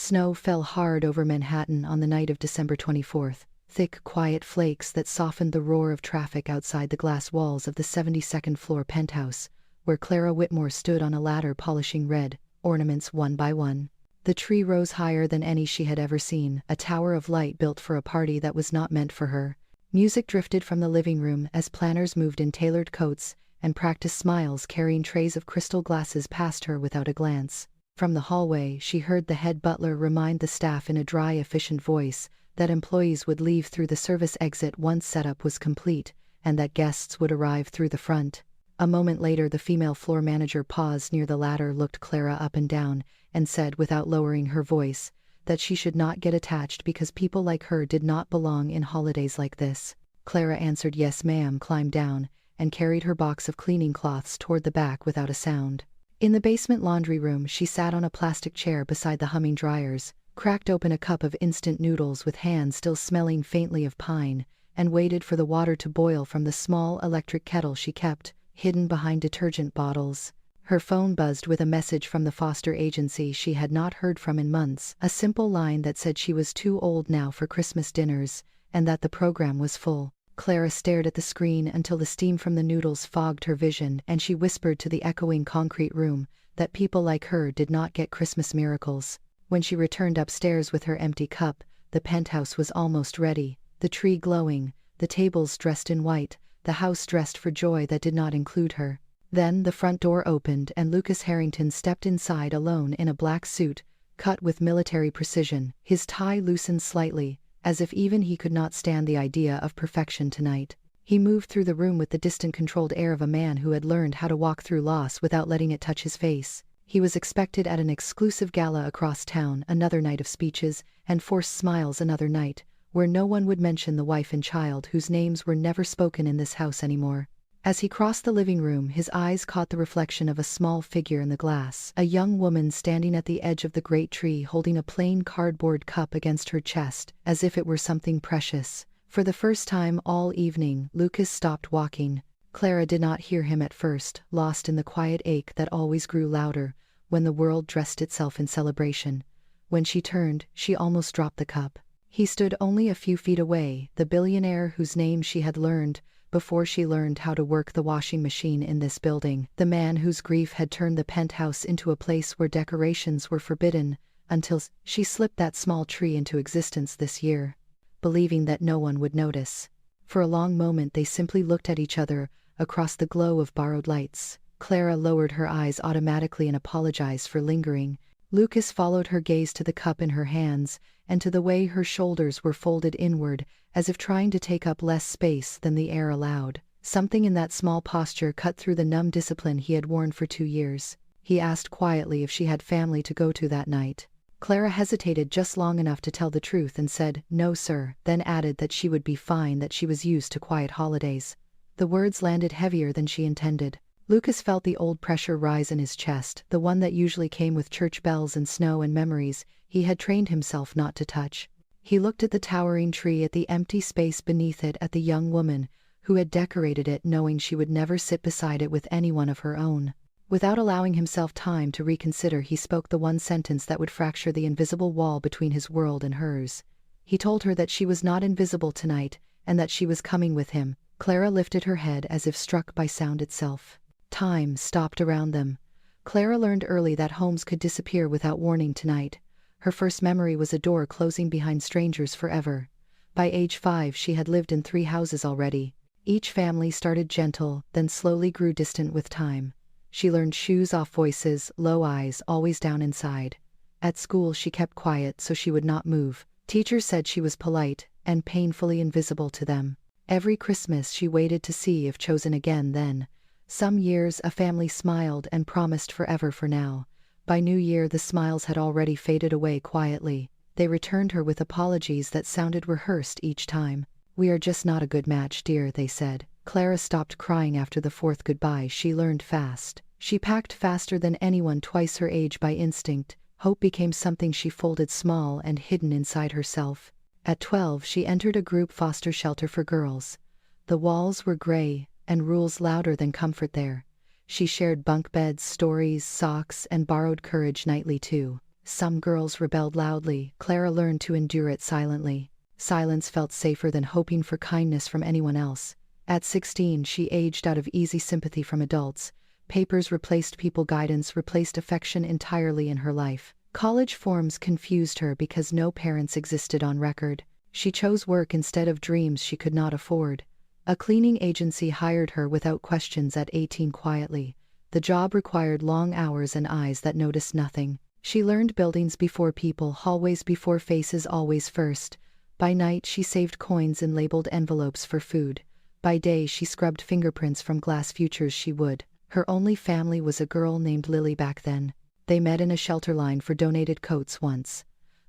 Snow fell hard over Manhattan on the night of December 24th, thick, quiet flakes that softened the roar of traffic outside the glass walls of the 72nd floor penthouse, where Clara Whitmore stood on a ladder polishing red ornaments one by one. The tree rose higher than any she had ever seen, a tower of light built for a party that was not meant for her. Music drifted from the living room as planners moved in tailored coats and practiced smiles carrying trays of crystal glasses past her without a glance. From the hallway, she heard the head butler remind the staff in a dry, efficient voice that employees would leave through the service exit once setup was complete, and that guests would arrive through the front. A moment later, the female floor manager paused near the ladder, looked Clara up and down, and said without lowering her voice that she should not get attached because people like her did not belong in holidays like this. Clara answered yes ma'am, climbed down, and carried her box of cleaning cloths toward the back without a sound. In the basement laundry room, she sat on a plastic chair beside the humming dryers, cracked open a cup of instant noodles with hands still smelling faintly of pine, and waited for the water to boil from the small electric kettle she kept hidden behind detergent bottles. Her phone buzzed with a message from the foster agency she had not heard from in months, a simple line that said she was too old now for Christmas dinners, and that the program was full. Clara stared at the screen until the steam from the noodles fogged her vision, and she whispered to the echoing concrete room that people like her did not get Christmas miracles. When she returned upstairs with her empty cup, the penthouse was almost ready, the tree glowing, the tables dressed in white, the house dressed for joy that did not include her. Then the front door opened and Lucas Harrington stepped inside alone in a black suit, cut with military precision, his tie loosened slightly, as if even he could not stand the idea of perfection tonight. He moved through the room with the distant, controlled air of a man who had learned how to walk through loss without letting it touch his face. He was expected at an exclusive gala across town, another night of speeches and forced smiles, another night where no one would mention the wife and child whose names were never spoken in this house anymore. As he crossed the living room, his eyes caught the reflection of a small figure in the glass, a young woman standing at the edge of the great tree holding a plain cardboard cup against her chest, as if it were something precious. For the first time all evening, Lucas stopped walking. Clara did not hear him at first, lost in the quiet ache that always grew louder when the world dressed itself in celebration. When she turned, she almost dropped the cup. He stood only a few feet away, the billionaire whose name she had learned before she learned how to work the washing machine in this building, the man whose grief had turned the penthouse into a place where decorations were forbidden, until she slipped that small tree into existence this year, believing that no one would notice. For a long moment they simply looked at each other across the glow of borrowed lights. Clara lowered her eyes automatically and apologized for lingering. Lucas followed her gaze to the cup in her hands, and to the way her shoulders were folded inward, as if trying to take up less space than the air allowed. Something in that small posture cut through the numb discipline he had worn for 2 years. He asked quietly if she had family to go to that night. Clara hesitated just long enough to tell the truth and said, "No sir," then added that she would be fine, that she was used to quiet holidays. The words landed heavier than she intended. Lucas felt the old pressure rise in his chest, the one that usually came with church bells and snow and memories he had trained himself not to touch. He looked at the towering tree, at the empty space beneath it, at the young woman who had decorated it, knowing she would never sit beside it with anyone of her own. Without allowing himself time to reconsider, he spoke the one sentence that would fracture the invisible wall between his world and hers. He told her that she was not invisible tonight, and that she was coming with him. Clara lifted her head as if struck by sound itself. Time stopped around them. Clara learned early that homes could disappear without warning tonight. Her first memory was a door closing behind strangers forever. By age 5 she had lived in 3 houses already. Each family started gentle, then slowly grew distant with time. She learned shoes off voices, low eyes, always down inside. At school she kept quiet so she would not move. Teachers said she was polite, and painfully invisible to them. Every Christmas she waited to see if chosen again then. Some years a family smiled and promised forever for now. By New Year the smiles had already faded away quietly. They returned her with apologies that sounded rehearsed each time. "We are just not a good match, dear," they said. Clara stopped crying after the 4th goodbye. She learned fast. She packed faster than anyone twice her age by instinct. Hope became something she folded small and hidden inside herself. At 12 she entered a group foster shelter for girls. The walls were gray, and rules louder than comfort there. She shared bunk beds, stories, socks, and borrowed courage nightly too. Some girls rebelled loudly. Clara learned to endure it silently. Silence felt safer than hoping for kindness from anyone else. At 16, she aged out of easy sympathy from adults. Papers replaced people, guidance replaced affection entirely in her life. College forms confused her because no parents existed on record. She chose work instead of dreams she could not afford. A cleaning agency hired her without questions at 18 quietly. The job required long hours and eyes that noticed nothing. She learned buildings before people, hallways before faces, always first. By night she saved coins in labeled envelopes for food. By day she scrubbed fingerprints from glass futures she would. Her only family was a girl named Lily back then. They met in a shelter line for donated coats once.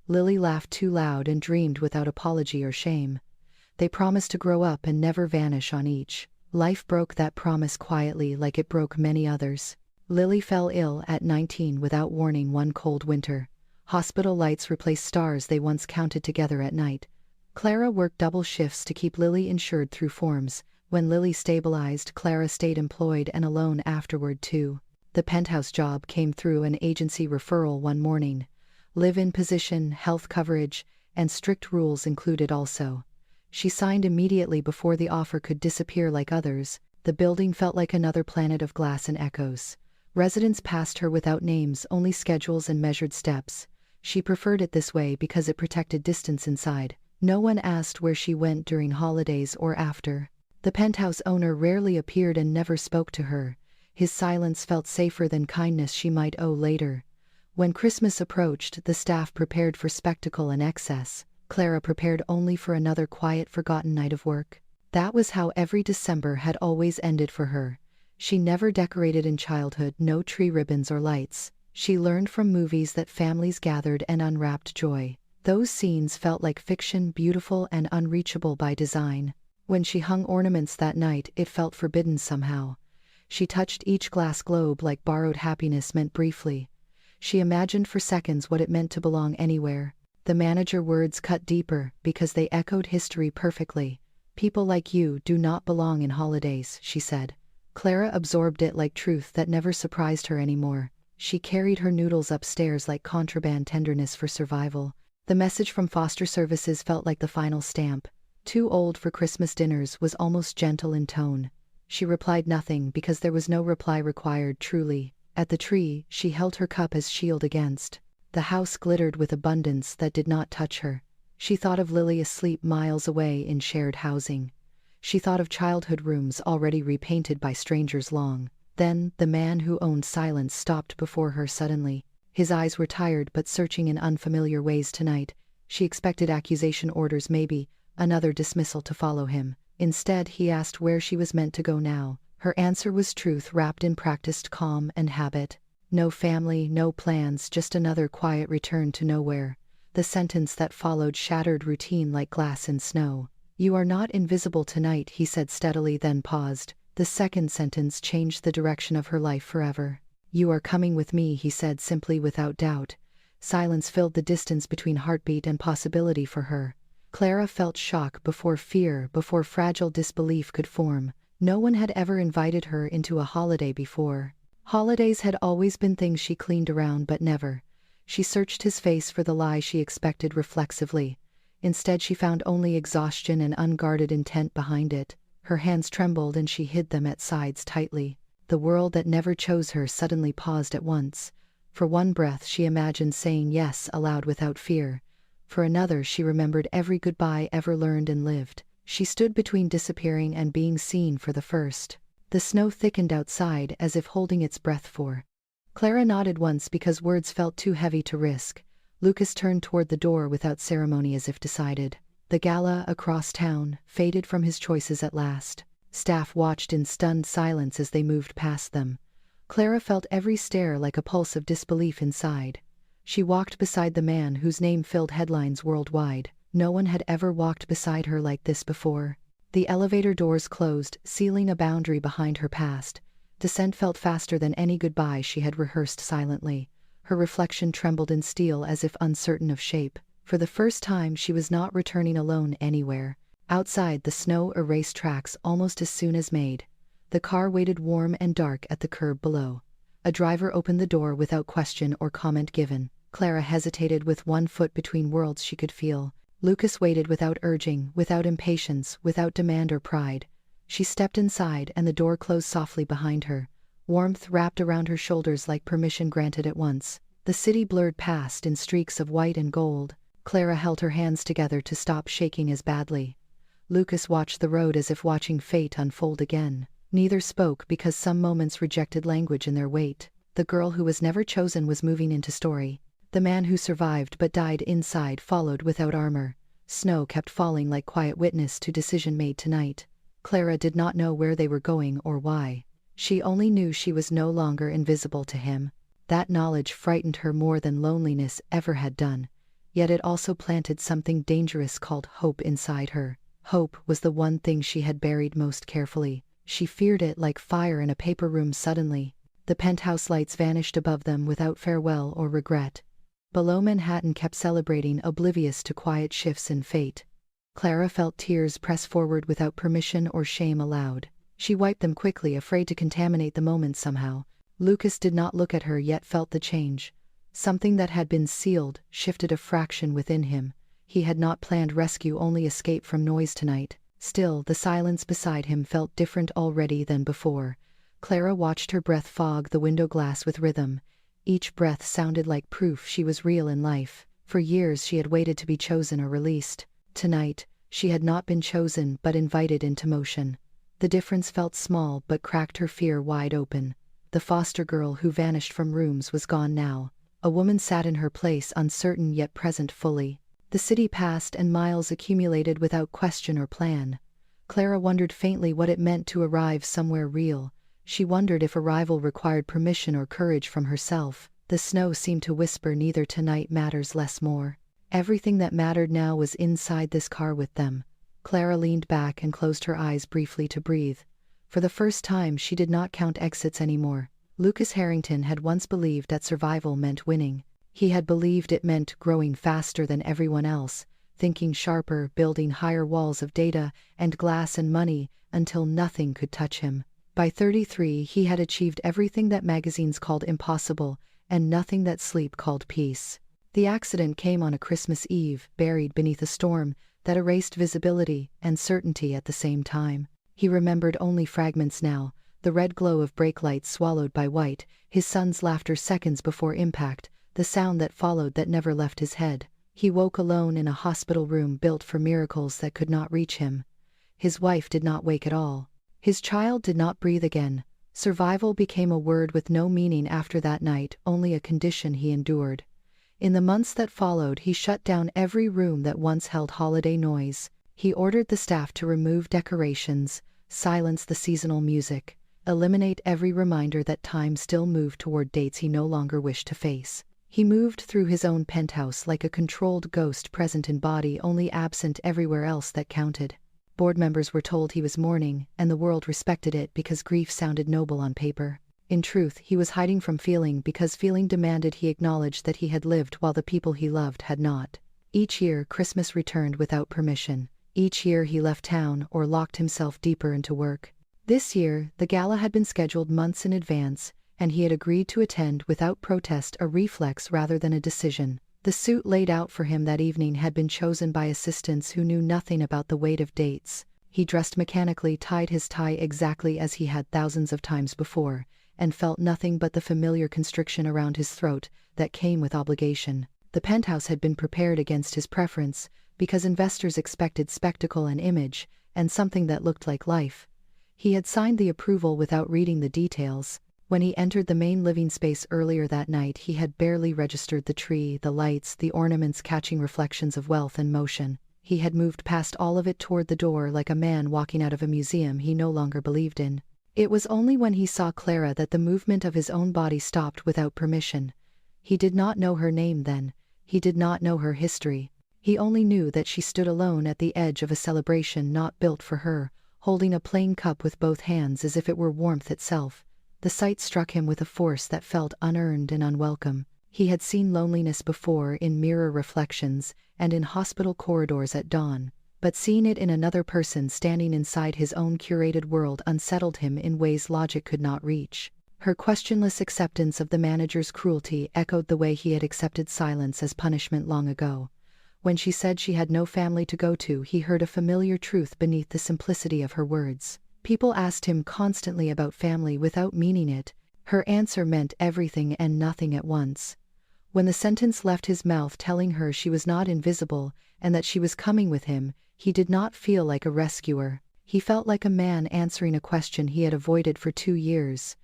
Lily laughed too loud and dreamed without apology or shame. They promised to grow up and never vanish on each. Life broke that promise quietly, like it broke many others. Lily fell ill at 19 without warning one cold winter. Hospital lights replaced stars they once counted together at night. Clara worked double shifts to keep Lily insured through forms. When Lily stabilized, Clara stayed employed and alone afterward too. The penthouse job came through an agency referral one morning. Live-in position, health coverage, and strict rules included also. She signed immediately before the offer could disappear like others. The building felt like another planet of glass and echoes. Residents passed her without names, only schedules and measured steps. She preferred it this way because it protected distance inside. No one asked where she went during holidays or after. The penthouse owner rarely appeared and never spoke to her. His silence felt safer than kindness she might owe later. When Christmas approached, the staff prepared for spectacle and excess. Clara prepared only for another quiet, forgotten night of work. That was how every December had always ended for her. She never decorated in childhood, no tree ribbons or lights. She learned from movies that families gathered and unwrapped joy. Those scenes felt like fiction, beautiful and unreachable by design. When she hung ornaments that night, it felt forbidden somehow. She touched each glass globe like borrowed happiness meant briefly. She imagined for seconds what it meant to belong anywhere. The manager words cut deeper because they echoed history perfectly. People like you do not belong in holidays, she said. Clara absorbed it like truth that never surprised her anymore. She carried her noodles upstairs like contraband tenderness for survival. The message from foster services felt like the final stamp. Too old for Christmas dinners was almost gentle in tone. She replied nothing because there was no reply required truly. At the tree, she held her cup as shield against. The house glittered with abundance that did not touch her. She thought of Lily asleep miles away in shared housing. She thought of childhood rooms already repainted by strangers long. Then, the man who owned silence stopped before her suddenly. His eyes were tired but searching in unfamiliar ways tonight. She expected accusation orders, maybe another dismissal to follow him. Instead, he asked where she was meant to go now. Her answer was truth wrapped in practiced calm and habit. No family, no plans, just another quiet return to nowhere. The sentence that followed shattered routine like glass in snow. You are not invisible tonight, he said steadily, then paused. The second sentence changed the direction of her life forever. You are coming with me, he said simply without doubt. Silence filled the distance between heartbeat and possibility for her. Clara felt shock before fear, before fragile disbelief could form. No one had ever invited her into a holiday before. Holidays had always been things she cleaned around, but never. She searched his face for the lie she expected reflexively. Instead, she found only exhaustion and unguarded intent behind it. Her hands trembled and she hid them at sides tightly. The world that never chose her suddenly paused at once. For one breath, she imagined saying yes aloud without fear. For another, she remembered every goodbye ever learned and lived. She stood between disappearing and being seen for the first. The snow thickened outside as if holding its breath for. Clara nodded once because words felt too heavy to risk. Lucas turned toward the door without ceremony as if decided. The gala across town faded from his choices at last. Staff watched in stunned silence as they moved past them. Clara felt every stare like a pulse of disbelief inside. She walked beside the man whose name filled headlines worldwide. No one had ever walked beside her like this before. The elevator doors closed, sealing a boundary behind her past. Descent felt faster than any goodbye she had rehearsed silently. Her reflection trembled in steel as if uncertain of shape. For the first time, she was not returning alone anywhere. Outside, the snow erased tracks almost as soon as made. The car waited warm and dark at the curb below. A driver opened the door without question or comment given. Clara hesitated with one foot between worlds she could feel. Lucas waited without urging, without impatience, without demand or pride. She stepped inside and the door closed softly behind her. Warmth wrapped around her shoulders like permission granted at once. The city blurred past in streaks of white and gold. Clara held her hands together to stop shaking as badly. Lucas watched the road as if watching fate unfold again. Neither spoke because some moments rejected language in their weight. The girl who was never chosen was moving into story. The man who survived but died inside followed without armor. Snow kept falling like quiet witness to decision made tonight. Clara did not know where they were going or why. She only knew she was no longer invisible to him. That knowledge frightened her more than loneliness ever had done. Yet it also planted something dangerous called hope inside her. Hope was the one thing she had buried most carefully. She feared it like fire in a paper room suddenly. The penthouse lights vanished above them without farewell or regret. Below, Manhattan kept celebrating, oblivious to quiet shifts in fate. Clara felt tears press forward without permission or shame allowed. She wiped them quickly, afraid to contaminate the moment somehow. Lucas did not look at her yet felt the change. Something that had been sealed shifted a fraction within him. He had not planned rescue, only escape from noise tonight. Still, the silence beside him felt different already than before. Clara watched her breath fog the window glass with rhythm. Each breath sounded like proof she was real in life. For years she had waited to be chosen or released. Tonight, she had not been chosen but invited into motion. The difference felt small but cracked her fear wide open. The foster girl who vanished from rooms was gone now. A woman sat in her place, uncertain yet present fully. The city passed and miles accumulated without question or plan. Clara wondered faintly what it meant to arrive somewhere real. She wondered if arrival required permission or courage from herself. The snow seemed to whisper, neither tonight matters less more. Everything that mattered now was inside this car with them. Clara leaned back and closed her eyes briefly to breathe. For the first time she did not count exits anymore. Lucas Harrington had once believed that survival meant winning. He had believed it meant growing faster than everyone else, thinking sharper, building higher walls of data and glass and money until nothing could touch him. By 33 he had achieved everything that magazines called impossible and nothing that sleep called peace. The accident came on a Christmas Eve, buried beneath a storm that erased visibility and certainty at the same time. He remembered only fragments now, the red glow of brake lights swallowed by white, his son's laughter seconds before impact, the sound that followed that never left his head. He woke alone in a hospital room built for miracles that could not reach him. His wife did not wake at all. His child did not breathe again. Survival became a word with no meaning after that night, only a condition he endured. In the months that followed, he shut down every room that once held holiday noise. He ordered the staff to remove decorations, silence the seasonal music, eliminate every reminder that time still moved toward dates he no longer wished to face. He moved through his own penthouse like a controlled ghost, present in body, only absent everywhere else that counted. Board members were told he was mourning, and the world respected it because grief sounded noble on paper. In truth, he was hiding from feeling because feeling demanded he acknowledge that he had lived while the people he loved had not. Each year, Christmas returned without permission. Each year he left town or locked himself deeper into work. This year, the gala had been scheduled months in advance, and he had agreed to attend without protest, a reflex rather than a decision. The suit laid out for him that evening had been chosen by assistants who knew nothing about the weight of dates. He dressed mechanically, tied his tie exactly as he had thousands of times before, and felt nothing but the familiar constriction around his throat that came with obligation. The penthouse had been prepared against his preference, because investors expected spectacle and image, and something that looked like life. He had signed the approval without reading the details. When he entered the main living space earlier that night, he had barely registered the tree, the lights, the ornaments catching reflections of wealth and motion. He had moved past all of it toward the door like a man walking out of a museum he no longer believed in. It was only when he saw Clara that the movement of his own body stopped without permission. He did not know her name then. He did not know her history. He only knew that she stood alone at the edge of a celebration not built for her, holding a plain cup with both hands as if it were warmth itself. The sight struck him with a force that felt unearned and unwelcome. He had seen loneliness before, in mirror reflections and in hospital corridors at dawn, but seeing it in another person standing inside his own curated world unsettled him in ways logic could not reach. Her questionless acceptance of the manager's cruelty echoed the way he had accepted silence as punishment long ago. When she said she had no family to go to, he heard a familiar truth beneath the simplicity of her words. People asked him constantly about family without meaning it. Her answer meant everything and nothing at once. When the sentence left his mouth telling her she was not invisible and that she was coming with him, he did not feel like a rescuer. He felt like a man answering a question he had avoided for 2 years.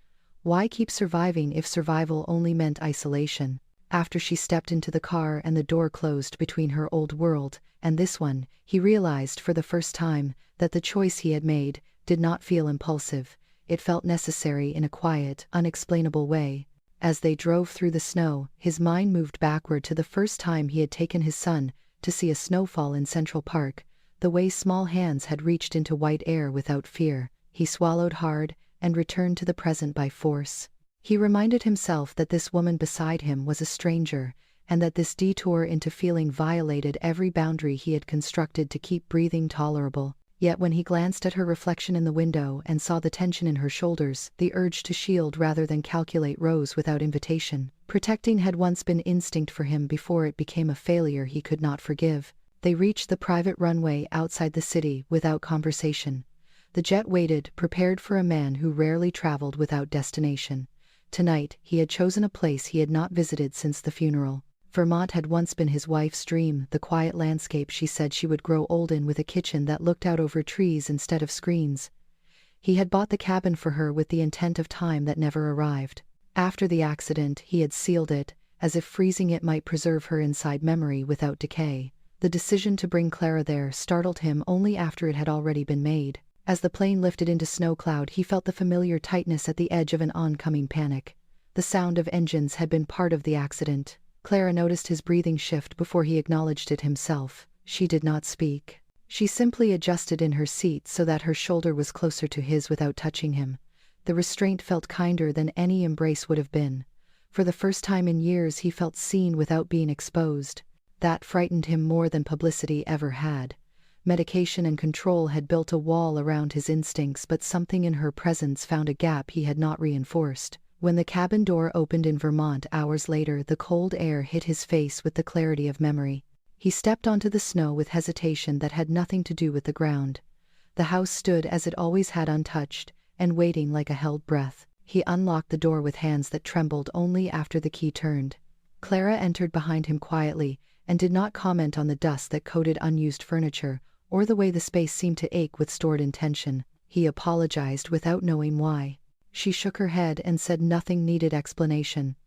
Why keep surviving if survival only meant isolation? After she stepped into the car and the door closed between her old world and this one, he realized for the first time that the choice he had made did not feel impulsive. It felt necessary in a quiet, unexplainable way. As they drove through the snow, his mind moved backward to the first time he had taken his son to see a snowfall in Central Park, the way small hands had reached into white air without fear. He swallowed hard and returned to the present by force. He reminded himself that this woman beside him was a stranger, and that this detour into feeling violated every boundary he had constructed to keep breathing tolerable. Yet when he glanced at her reflection in the window and saw the tension in her shoulders, the urge to shield rather than calculate rose without invitation. Protecting had once been instinct for him before it became a failure he could not forgive. They reached the private runway outside the city without conversation. The jet waited, prepared for a man who rarely traveled without destination. Tonight, he had chosen a place he had not visited since the funeral. Vermont had once been his wife's dream, the quiet landscape she said she would grow old in with a kitchen that looked out over trees instead of screens. He had bought the cabin for her with the intent of time that never arrived. After the accident, he had sealed it, as if freezing it might preserve her inside memory without decay. The decision to bring Clara there startled him only after it had already been made. As the plane lifted into snow cloud, he felt the familiar tightness at the edge of an oncoming panic. The sound of engines had been part of the accident. Clara noticed his breathing shift before he acknowledged it himself. She did not speak. She simply adjusted in her seat so that her shoulder was closer to his without touching him. The restraint felt kinder than any embrace would have been. For the first time in years he felt seen without being exposed. That frightened him more than publicity ever had. Medication and control had built a wall around his instincts, but something in her presence found a gap he had not reinforced. When the cabin door opened in Vermont hours later, the cold air hit his face with the clarity of memory. He stepped onto the snow with hesitation that had nothing to do with the ground. The house stood as it always had, untouched, and waiting like a held breath. He unlocked the door with hands that trembled only after the key turned. Clara entered behind him quietly, and did not comment on the dust that coated unused furniture, or the way the space seemed to ache with stored intention. He apologized without knowing why. She shook her head and said nothing needed explanation.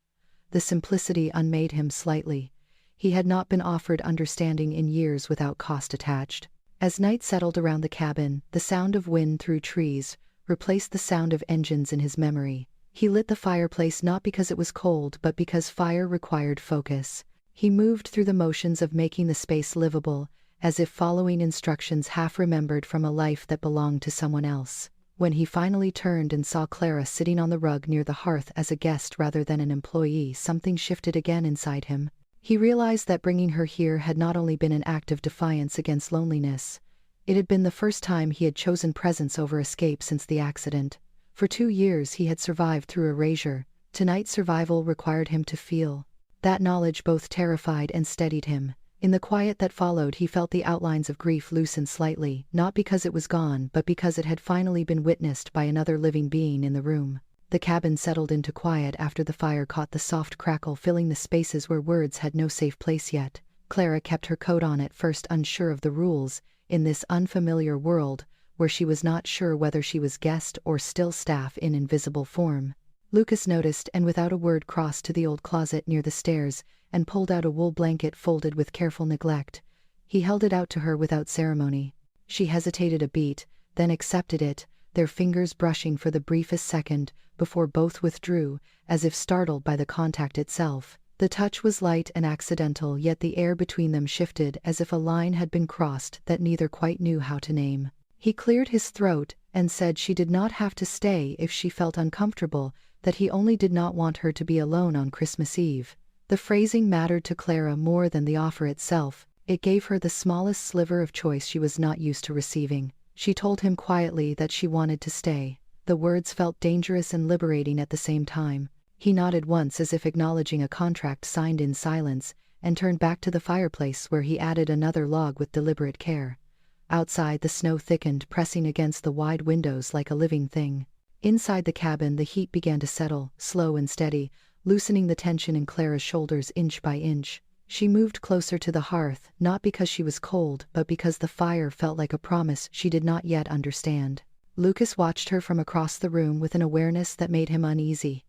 The simplicity unmade him slightly. He had not been offered understanding in years without cost attached. As night settled around the cabin, the sound of wind through trees replaced the sound of engines in his memory. He lit the fireplace not because it was cold, but because fire required focus. He moved through the motions of making the space livable, as if following instructions half remembered from a life that belonged to someone else. When he finally turned and saw Clara sitting on the rug near the hearth as a guest rather than an employee, something shifted again inside him. He realized that bringing her here had not only been an act of defiance against loneliness, it had been the first time he had chosen presence over escape since the accident. For 2 years he had survived through erasure. Tonight survival required him to feel. That knowledge both terrified and steadied him. In the quiet that followed, he felt the outlines of grief loosen slightly, not because it was gone, but because it had finally been witnessed by another living being in the room. The cabin settled into quiet after the fire caught the soft crackle filling the spaces where words had no safe place yet. Clara kept her coat on at first, unsure of the rules, in this unfamiliar world, where she was not sure whether she was guest or still staff in invisible form. Lucas noticed and without a word crossed to the old closet near the stairs and pulled out a wool blanket folded with careful neglect. He held it out to her without ceremony. She hesitated a beat, then accepted it, their fingers brushing for the briefest second before both withdrew, as if startled by the contact itself. The touch was light and accidental, yet the air between them shifted as if a line had been crossed that neither quite knew how to name. He cleared his throat and said she did not have to stay if she felt uncomfortable, that he only did not want her to be alone on Christmas Eve. The phrasing mattered to Clara more than the offer itself. It gave her the smallest sliver of choice she was not used to receiving. She told him quietly that she wanted to stay. The words felt dangerous and liberating at the same time. He nodded once as if acknowledging a contract signed in silence, and turned back to the fireplace where he added another log with deliberate care. Outside, the snow thickened, pressing against the wide windows like a living thing. Inside the cabin, the heat began to settle, slow and steady, loosening the tension in Clara's shoulders inch by inch. She moved closer to the hearth, not because she was cold, but because the fire felt like a promise she did not yet understand. Lucas watched her from across the room with an awareness that made him uneasy.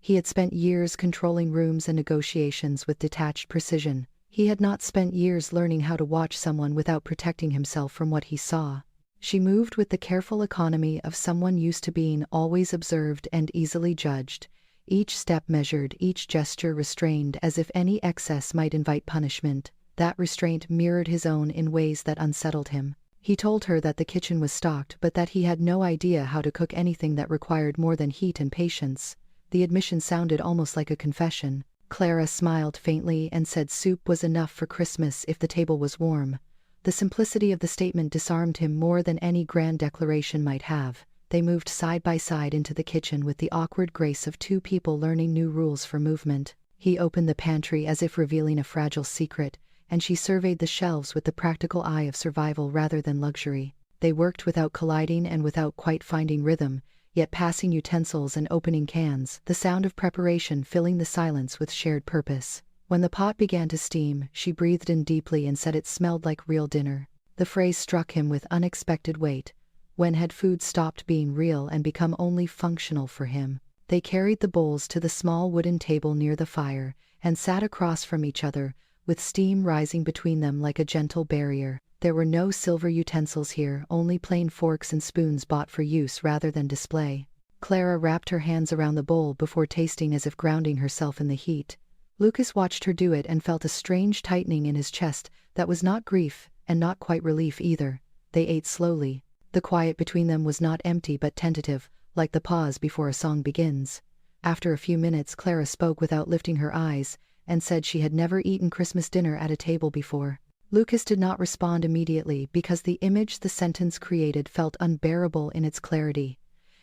He had spent years controlling rooms and negotiations with detached precision. He had not spent years learning how to watch someone without protecting himself from what he saw. She moved with the careful economy of someone used to being always observed and easily judged, each step measured, each gesture restrained, as if any excess might invite punishment. That restraint mirrored his own in ways that unsettled him. He told her that the kitchen was stocked, but that he had no idea how to cook anything that required more than heat and patience. The admission sounded almost like a confession. Clara smiled faintly and said soup was enough for Christmas if the table was warm. The simplicity of the statement disarmed him more than any grand declaration might have. They moved side by side into the kitchen with the awkward grace of two people learning new rules for movement. He opened the pantry as if revealing a fragile secret, and she surveyed the shelves with the practical eye of survival rather than luxury. They worked without colliding and without quite finding rhythm, yet passing utensils and opening cans, the sound of preparation filling the silence with shared purpose. When the pot began to steam, she breathed in deeply and said it smelled like real dinner. The phrase struck him with unexpected weight. When had food stopped being real and become only functional for him? They carried the bowls to the small wooden table near the fire, and sat across from each other, with steam rising between them like a gentle barrier. There were no silver utensils here, only plain forks and spoons bought for use rather than display. Clara wrapped her hands around the bowl before tasting as if grounding herself in the heat. Lucas watched her do it and felt a strange tightening in his chest that was not grief and not quite relief either. They ate slowly. The quiet between them was not empty but tentative, like the pause before a song begins. After a few minutes, Clara spoke without lifting her eyes, and said she had never eaten Christmas dinner at a table before. Lucas did not respond immediately because the image the sentence created felt unbearable in its clarity.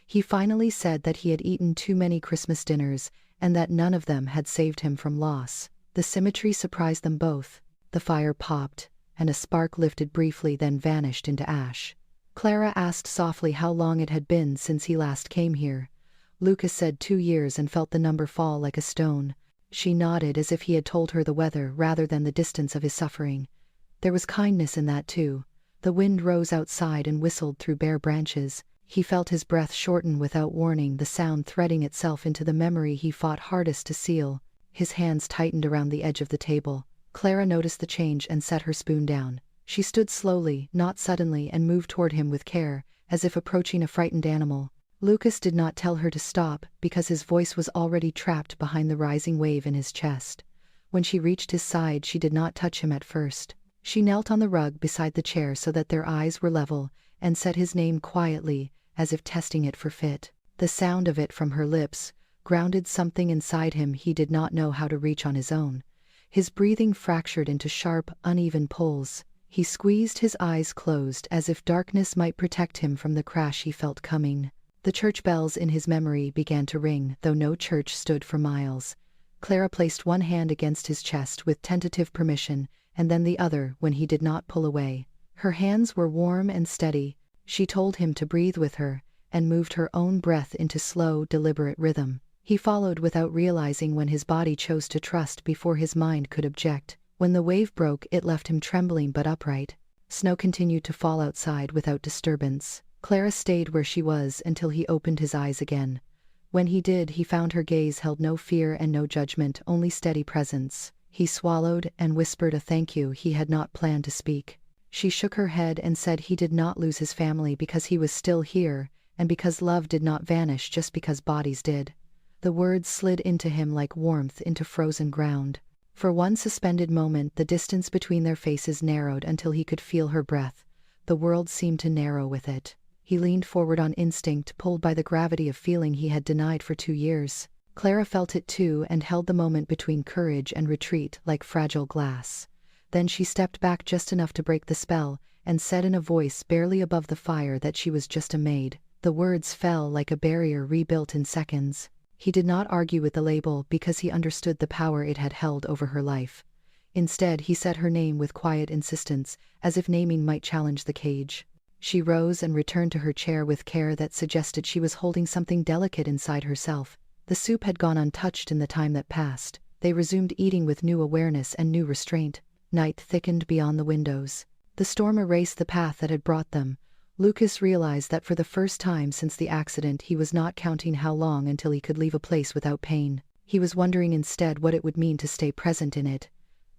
He finally said that he had eaten too many Christmas dinners, and that none of them had saved him from loss. The symmetry surprised them both. The fire popped, and a spark lifted briefly then vanished into ash. Clara asked softly how long it had been since he last came here. Lucas said 2 years and felt the number fall like a stone. She nodded as if he had told her the weather rather than the distance of his suffering. There was kindness in that too. The wind rose outside and whistled through bare branches. He felt his breath shorten without warning, the sound threading itself into the memory he fought hardest to seal. His hands tightened around the edge of the table. Clara noticed the change and set her spoon down. She stood slowly, not suddenly, and moved toward him with care, as if approaching a frightened animal. Lucas did not tell her to stop, because his voice was already trapped behind the rising wave in his chest. When she reached his side, she did not touch him at first. She knelt on the rug beside the chair so that their eyes were level, and said his name quietly, as if testing it for fit. The sound of it from her lips grounded something inside him he did not know how to reach on his own. His breathing fractured into sharp, uneven pulls. He squeezed his eyes closed as if darkness might protect him from the crash he felt coming. The church bells in his memory began to ring, though no church stood for miles. Clara placed one hand against his chest with tentative permission, and then the other when he did not pull away. Her hands were warm and steady. She told him to breathe with her, and moved her own breath into slow, deliberate rhythm. He followed without realizing when his body chose to trust before his mind could object. When the wave broke, it left him trembling but upright. Snow continued to fall outside without disturbance. Clara stayed where she was until he opened his eyes again. When he did, he found her gaze held no fear and no judgment, only steady presence. He swallowed and whispered a thank you he had not planned to speak. She shook her head and said he did not lose his family because he was still here, and because love did not vanish just because bodies did. The words slid into him like warmth into frozen ground. For one suspended moment, the distance between their faces narrowed until he could feel her breath. The world seemed to narrow with it. He leaned forward on instinct, pulled by the gravity of feeling he had denied for 2 years. Clara felt it too and held the moment between courage and retreat like fragile glass. Then she stepped back just enough to break the spell, and said in a voice barely above the fire that she was just a maid. The words fell like a barrier rebuilt in seconds. He did not argue with the label because he understood the power it had held over her life. Instead, he said her name with quiet insistence, as if naming might challenge the cage. She rose and returned to her chair with care that suggested she was holding something delicate inside herself. The soup had gone untouched in the time that passed. They resumed eating with new awareness and new restraint. Night thickened beyond the windows. The storm erased the path that had brought them. Lucas realized that for the first time since the accident he was not counting how long until he could leave a place without pain. He was wondering instead what it would mean to stay present in it.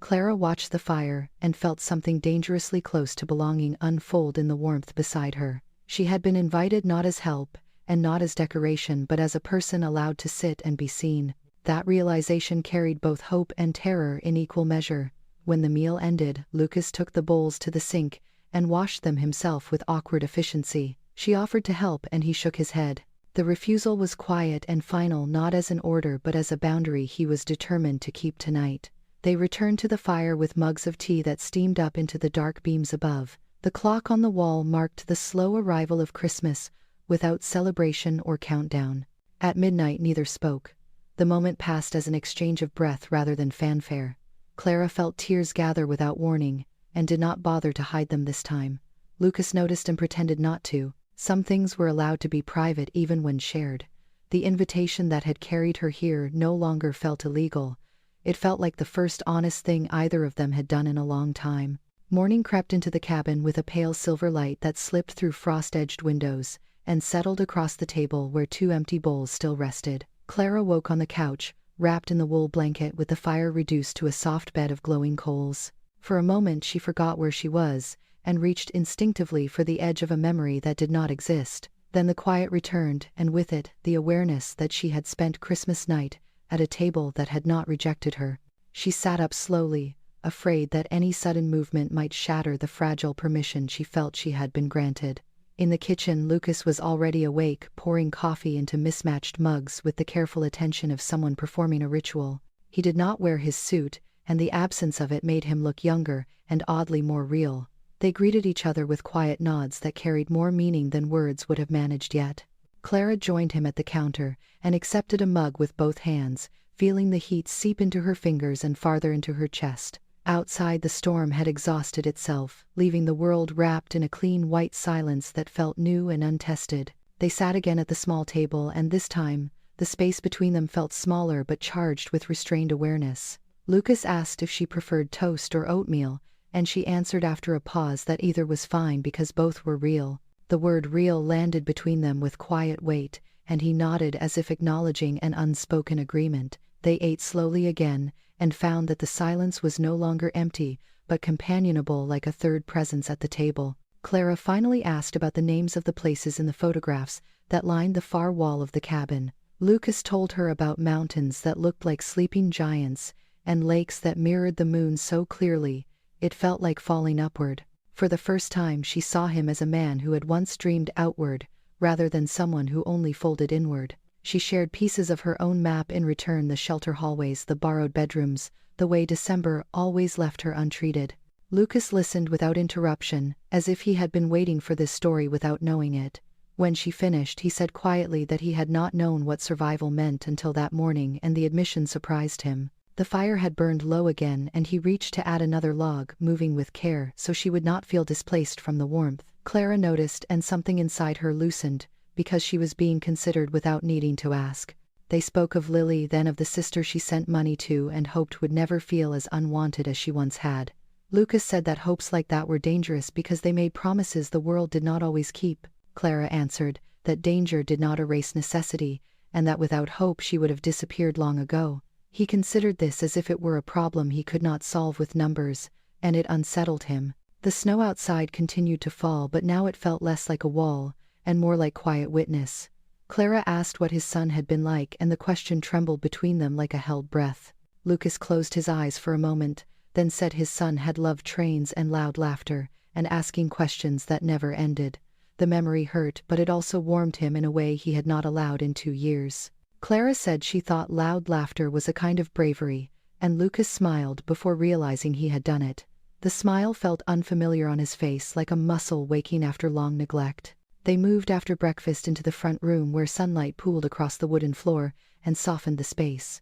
Clara watched the fire and felt something dangerously close to belonging unfold in the warmth beside her. She had been invited not as help, and not as decoration, but as a person allowed to sit and be seen. That realization carried both hope and terror in equal measure. When the meal ended, Lucas took the bowls to the sink and washed them himself with awkward efficiency. She offered to help and he shook his head. The refusal was quiet and final, not as an order but as a boundary he was determined to keep tonight. They returned to the fire with mugs of tea that steamed up into the dark beams above. The clock on the wall marked the slow arrival of Christmas, without celebration or countdown. At midnight neither spoke. The moment passed as an exchange of breath rather than fanfare. Clara felt tears gather without warning, and did not bother to hide them this time. Lucas noticed and pretended not to. Some things were allowed to be private even when shared. The invitation that had carried her here no longer felt illegal. It felt like the first honest thing either of them had done in a long time. Morning crept into the cabin with a pale silver light that slipped through frost-edged windows and settled across the table where two empty bowls still rested. Clara woke on the couch, wrapped in the wool blanket with the fire reduced to a soft bed of glowing coals. For a moment she forgot where she was, and reached instinctively for the edge of a memory that did not exist. Then the quiet returned, and with it, the awareness that she had spent Christmas night at a table that had not rejected her. She sat up slowly, afraid that any sudden movement might shatter the fragile permission she felt she had been granted. In the kitchen, Lucas was already awake, pouring coffee into mismatched mugs with the careful attention of someone performing a ritual. He did not wear his suit, and the absence of it made him look younger and oddly more real. They greeted each other with quiet nods that carried more meaning than words would have managed yet. Clara joined him at the counter and accepted a mug with both hands, feeling the heat seep into her fingers and farther into her chest. Outside, the storm had exhausted itself, leaving the world wrapped in a clean white silence that felt new and untested. They sat again at the small table, and this time, the space between them felt smaller but charged with restrained awareness. Lucas asked if she preferred toast or oatmeal, and she answered after a pause that either was fine because both were real. The word real landed between them with quiet weight, and he nodded as if acknowledging an unspoken agreement. They ate slowly again, and found that the silence was no longer empty, but companionable like a third presence at the table. Clara finally asked about the names of the places in the photographs that lined the far wall of the cabin. Lucas told her about mountains that looked like sleeping giants, and lakes that mirrored the moon so clearly, it felt like falling upward. For the first time she saw him as a man who had once dreamed outward, rather than someone who only folded inward. She shared pieces of her own map in return: the shelter hallways, the borrowed bedrooms, the way December always left her untreated. Lucas listened without interruption, as if he had been waiting for this story without knowing it. When she finished, he said quietly that he had not known what survival meant until that morning, and the admission surprised him. The fire had burned low again, and he reached to add another log, moving with care so she would not feel displaced from the warmth. Clara noticed, and something inside her loosened, because she was being considered without needing to ask. They spoke of Lily, then of the sister she sent money to and hoped would never feel as unwanted as she once had. Lucas said that hopes like that were dangerous because they made promises the world did not always keep. Clara answered that danger did not erase necessity, and that without hope she would have disappeared long ago. He considered this as if it were a problem he could not solve with numbers, and it unsettled him. The snow outside continued to fall, but now it felt less like a wall, and more like quiet witness. Clara asked what his son had been like, and the question trembled between them like a held breath. Lucas closed his eyes for a moment, then said his son had loved trains and loud laughter, and asking questions that never ended. The memory hurt, but it also warmed him in a way he had not allowed in 2 years. Clara said she thought loud laughter was a kind of bravery, and Lucas smiled before realizing he had done it. The smile felt unfamiliar on his face, like a muscle waking after long neglect. They moved after breakfast into the front room where sunlight pooled across the wooden floor and softened the space.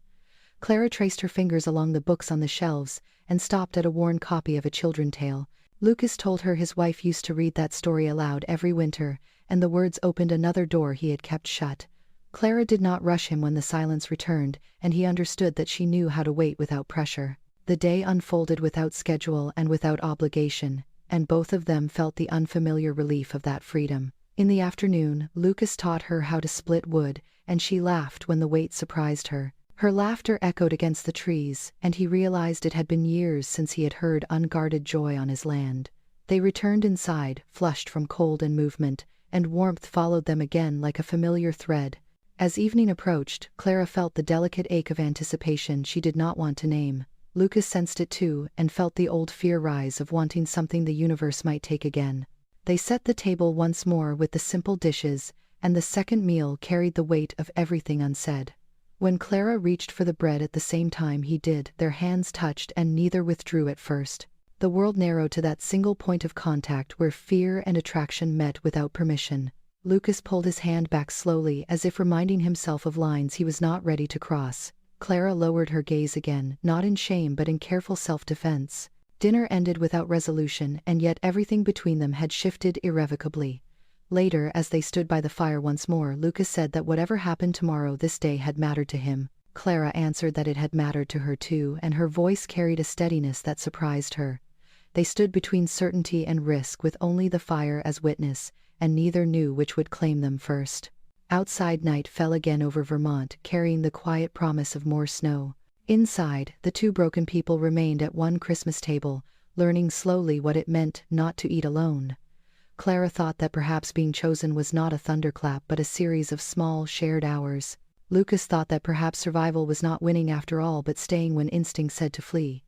Clara traced her fingers along the books on the shelves and stopped at a worn copy of a children's tale. Lucas told her his wife used to read that story aloud every winter, and the words opened another door he had kept shut. Clara did not rush him when the silence returned, and he understood that she knew how to wait without pressure. The day unfolded without schedule and without obligation, and both of them felt the unfamiliar relief of that freedom. In the afternoon, Lucas taught her how to split wood, and she laughed when the weight surprised her. Her laughter echoed against the trees, and he realized it had been years since he had heard unguarded joy on his land. They returned inside, flushed from cold and movement, and warmth followed them again like a familiar thread. As evening approached, Clara felt the delicate ache of anticipation she did not want to name. Lucas sensed it too, and felt the old fear rise of wanting something the universe might take again. They set the table once more with the simple dishes, and the second meal carried the weight of everything unsaid. When Clara reached for the bread at the same time he did, their hands touched and neither withdrew at first. The world narrowed to that single point of contact where fear and attraction met without permission. Lucas pulled his hand back slowly as if reminding himself of lines he was not ready to cross. Clara lowered her gaze again, not in shame but in careful self-defense. Dinner ended without resolution, and yet everything between them had shifted irrevocably. Later, as they stood by the fire once more, Lucas said that whatever happened tomorrow, this day had mattered to him. Clara answered that it had mattered to her too, and her voice carried a steadiness that surprised her. They stood between certainty and risk with only the fire as witness, and neither knew which would claim them first. Outside, night fell again over Vermont, carrying the quiet promise of more snow. Inside, the two broken people remained at one Christmas table, learning slowly what it meant not to eat alone. Clara thought that perhaps being chosen was not a thunderclap but a series of small, shared hours. Lucas thought that perhaps survival was not winning after all but staying when instinct said to flee.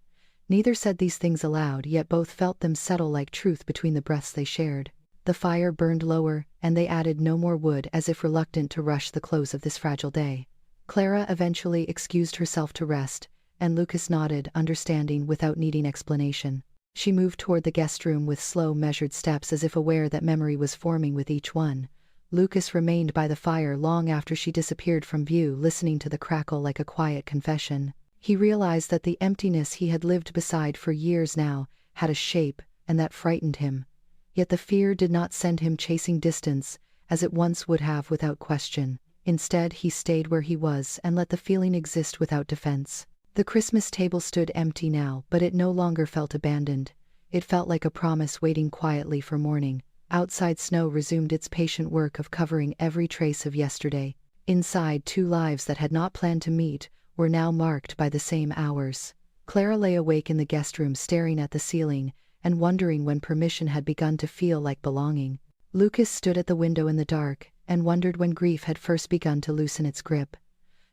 Neither said these things aloud, yet both felt them settle like truth between the breaths they shared. The fire burned lower, and they added no more wood, as if reluctant to rush the close of this fragile day. Clara eventually excused herself to rest, and Lucas nodded, understanding without needing explanation. She moved toward the guest room with slow, measured steps, as if aware that memory was forming with each one. Lucas remained by the fire long after she disappeared from view, listening to the crackle like a quiet confession. He realized that the emptiness he had lived beside for years now had a shape, and that frightened him. Yet the fear did not send him chasing distance, as it once would have without question. Instead, he stayed where he was and let the feeling exist without defense. The Christmas table stood empty now, but it no longer felt abandoned. It felt like a promise waiting quietly for morning. Outside, snow resumed its patient work of covering every trace of yesterday. Inside, two lives that had not planned to meet were now marked by the same hours. Clara lay awake in the guest room, staring at the ceiling and wondering when permission had begun to feel like belonging. Lucas stood at the window in the dark and wondered when grief had first begun to loosen its grip.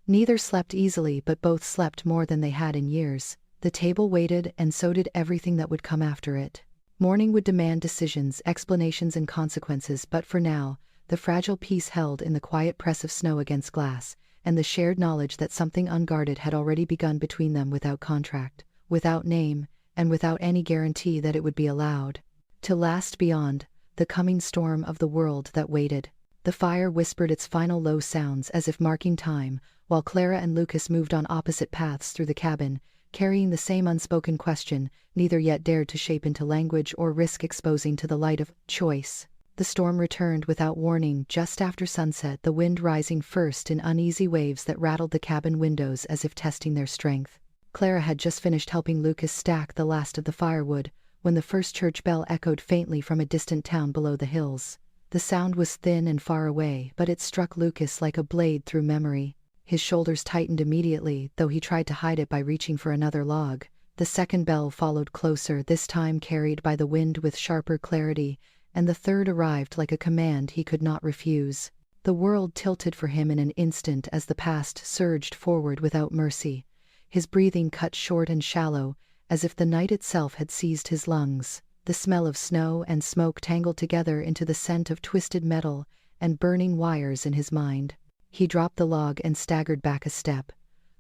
Neither slept easily, but both slept more than they had in years. The table waited, and so did everything that would come after it. Morning would demand decisions, explanations, and consequences, but for now, the fragile peace held in the quiet press of snow against glass, and the shared knowledge that something unguarded had already begun between them without contract, without name, and without any guarantee that it would be allowed to last beyond the coming storm of the world that waited. The fire whispered its final low sounds as if marking time, while Clara and Lucas moved on opposite paths through the cabin, carrying the same unspoken question, neither yet dared to shape into language or risk exposing to the light of choice. The storm returned without warning just after sunset, the wind rising first in uneasy waves that rattled the cabin windows as if testing their strength. Clara had just finished helping Lucas stack the last of the firewood when the first church bell echoed faintly from a distant town below the hills. The sound was thin and far away, but it struck Lucas like a blade through memory. His shoulders tightened immediately, though he tried to hide it by reaching for another log. The second bell followed closer, this time carried by the wind with sharper clarity, and the third arrived like a command he could not refuse. The world tilted for him in an instant as the past surged forward without mercy. His breathing cut short and shallow, as if the night itself had seized his lungs. The smell of snow and smoke tangled together into the scent of twisted metal and burning wires in his mind. He dropped the log and staggered back a step.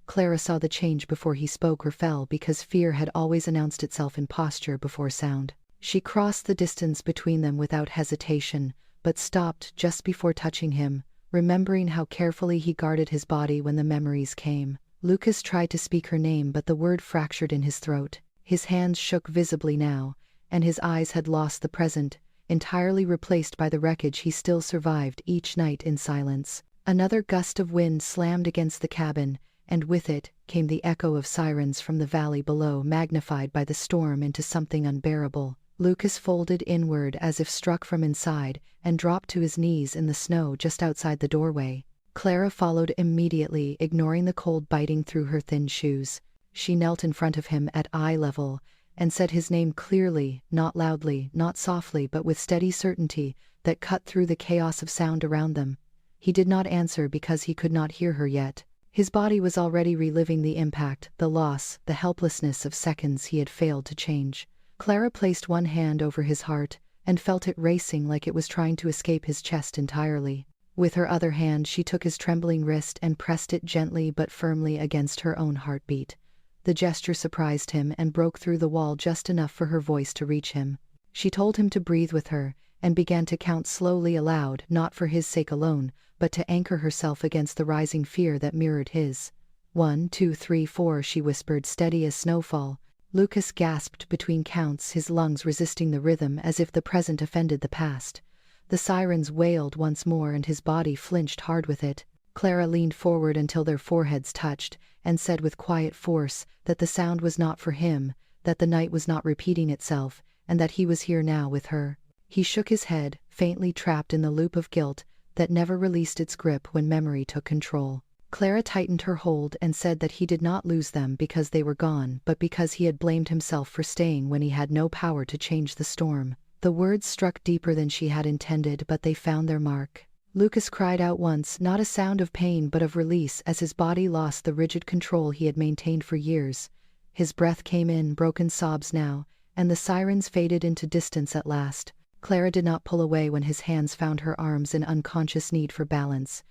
Clara saw the change before he spoke or fell, because fear had always announced itself in posture before sound. She crossed the distance between them without hesitation, but stopped just before touching him, remembering how carefully he guarded his body when the memories came. Lucas tried to speak her name, but the word fractured in his throat. His hands shook visibly now, and his eyes had lost the present, entirely replaced by the wreckage he still survived each night in silence. Another gust of wind slammed against the cabin, and with it came the echo of sirens from the valley below, magnified by the storm into something unbearable. Lucas folded inward as if struck from inside, and dropped to his knees in the snow just outside the doorway. Clara followed immediately, ignoring the cold biting through her thin shoes. She knelt in front of him at eye level, and said his name clearly, not loudly, not softly, but with steady certainty that cut through the chaos of sound around them. He did not answer because he could not hear her yet. His body was already reliving the impact, the loss, the helplessness of seconds he had failed to change. Clara placed one hand over his heart, and felt it racing like it was trying to escape his chest entirely. With her other hand she took his trembling wrist and pressed it gently but firmly against her own heartbeat. The gesture surprised him and broke through the wall just enough for her voice to reach him. She told him to breathe with her, and began to count slowly aloud, not for his sake alone, but to anchor herself against the rising fear that mirrored his. 1, 2, 3, 4, she whispered, steady as snowfall. Lucas gasped between counts, his lungs resisting the rhythm as if the present offended the past. The sirens wailed once more and his body flinched hard with it. Clara leaned forward until their foreheads touched, and said with quiet force that the sound was not for him, that the night was not repeating itself, and that he was here now with her. He shook his head, faintly trapped in the loop of guilt that never released its grip when memory took control. Clara tightened her hold and said that he did not lose them because they were gone, but because he had blamed himself for staying when he had no power to change the storm. The words struck deeper than she had intended, but they found their mark. Lucas cried out once, not a sound of pain but of release, as his body lost the rigid control he had maintained for years. His breath came in broken sobs now, and the sirens faded into distance at last. Clara did not pull away when his hands found her arms in unconscious need for balance.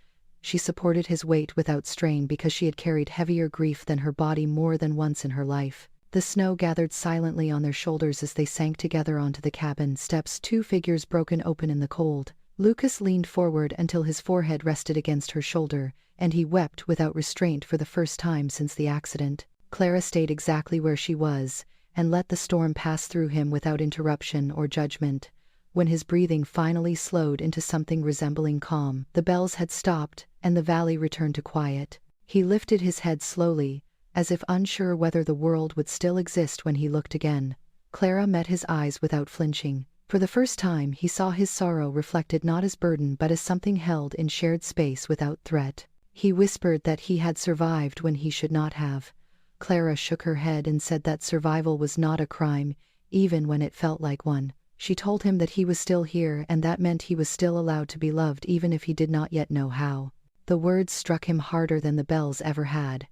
She supported his weight without strain because she had carried heavier grief than her body more than once in her life. The snow gathered silently on their shoulders as they sank together onto the cabin steps, two figures broken open in the cold. Lucas leaned forward until his forehead rested against her shoulder, and he wept without restraint for the first time since the accident. Clara stayed exactly where she was, and let the storm pass through him without interruption or judgment. When his breathing finally slowed into something resembling calm, the bells had stopped, and the valley returned to quiet. He lifted his head slowly, as if unsure whether the world would still exist when he looked again. Clara met his eyes without flinching. For the first time he saw his sorrow reflected not as burden but as something held in shared space without threat. He whispered that he had survived when he should not have. Clara shook her head and said that survival was not a crime, even when it felt like one. She told him that he was still here, and that meant he was still allowed to be loved even if he did not yet know how. The words struck him harder than the bells ever had.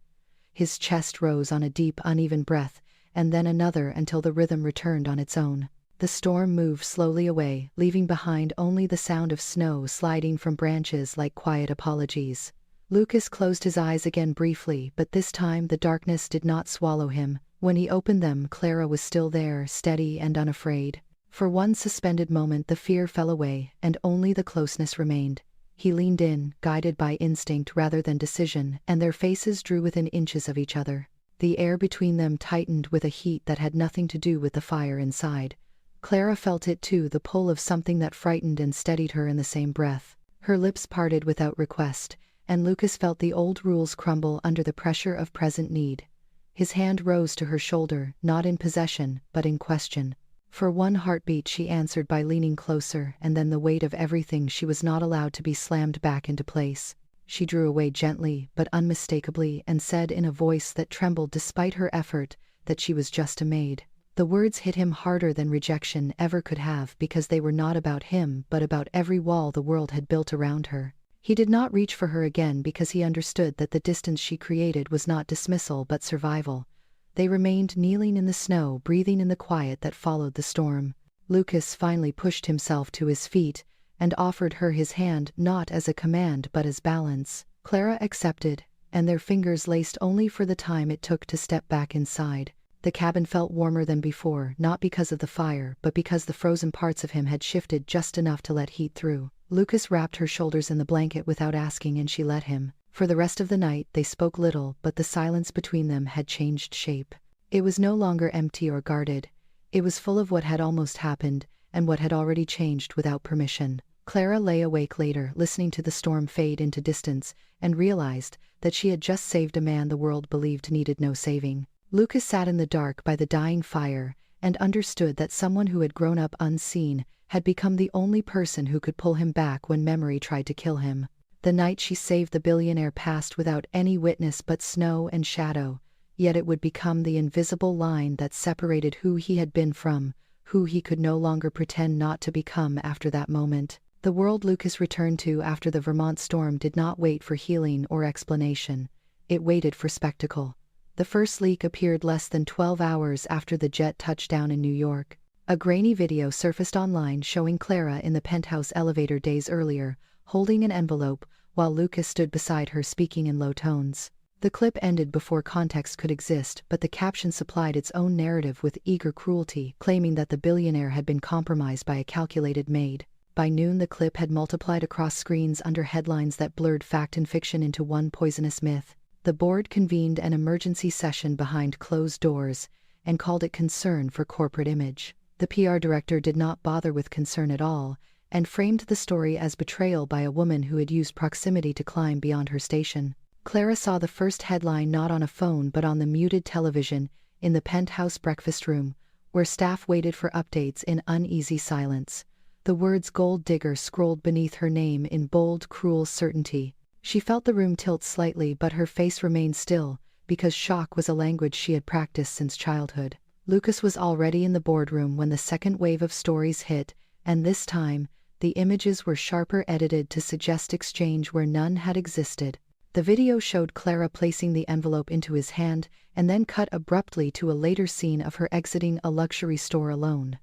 His chest rose on a deep, uneven breath, and then another until the rhythm returned on its own. The storm moved slowly away, leaving behind only the sound of snow sliding from branches like quiet apologies. Lucas closed his eyes again briefly, but this time the darkness did not swallow him. When he opened them, Clara was still there, steady and unafraid. For one suspended moment the fear fell away, and only the closeness remained. He leaned in, guided by instinct rather than decision, and their faces drew within inches of each other. The air between them tightened with a heat that had nothing to do with the fire inside. Clara felt it too, the pull of something that frightened and steadied her in the same breath. Her lips parted without request, and Lucas felt the old rules crumble under the pressure of present need. His hand rose to her shoulder, not in possession, but in question. For one heartbeat she answered by leaning closer, and then the weight of everything she was not allowed to be slammed back into place. She drew away gently, but unmistakably, and said in a voice that trembled despite her effort, that she was just a maid. The words hit him harder than rejection ever could have, because they were not about him but about every wall the world had built around her. He did not reach for her again because he understood that the distance she created was not dismissal but survival. They remained kneeling in the snow, breathing in the quiet that followed the storm. Lucas finally pushed himself to his feet and offered her his hand, not as a command but as balance. Clara accepted, and their fingers laced only for the time it took to step back inside. The cabin felt warmer than before, not because of the fire, but because the frozen parts of him had shifted just enough to let heat through. Lucas wrapped her shoulders in the blanket without asking, and she let him. For the rest of the night, they spoke little, but the silence between them had changed shape. It was no longer empty or guarded. It was full of what had almost happened, and what had already changed without permission. Clara lay awake later, listening to the storm fade into distance, and realized that she had just saved a man the world believed needed no saving. Lucas sat in the dark by the dying fire, and understood that someone who had grown up unseen had become the only person who could pull him back when memory tried to kill him. The night she saved the billionaire passed without any witness but snow and shadow, yet it would become the invisible line that separated who he had been from who he could no longer pretend not to become after that moment. The world Lucas returned to after the Vermont storm did not wait for healing or explanation. It waited for spectacle. The first leak appeared less than 12 hours after the jet touched down in New York. A grainy video surfaced online showing Clara in the penthouse elevator days earlier, holding an envelope, while Lucas stood beside her speaking in low tones. The clip ended before context could exist, but the caption supplied its own narrative with eager cruelty, claiming that the billionaire had been compromised by a calculated maid. By noon, the clip had multiplied across screens under headlines that blurred fact and fiction into one poisonous myth. The board convened an emergency session behind closed doors and called it concern for corporate image. The PR director did not bother with concern at all and framed the story as betrayal by a woman who had used proximity to climb beyond her station. Clara saw the first headline not on a phone but on the muted television in the penthouse breakfast room, where staff waited for updates in uneasy silence. The words "gold digger" scrolled beneath her name in bold, cruel certainty. She felt the room tilt slightly, but her face remained still, because shock was a language she had practiced since childhood. Lucas was already in the boardroom when the second wave of stories hit, and this time, the images were sharper edited to suggest exchange where none had existed. The video showed Clara placing the envelope into his hand and then cut abruptly to a later scene of her exiting a luxury store alone.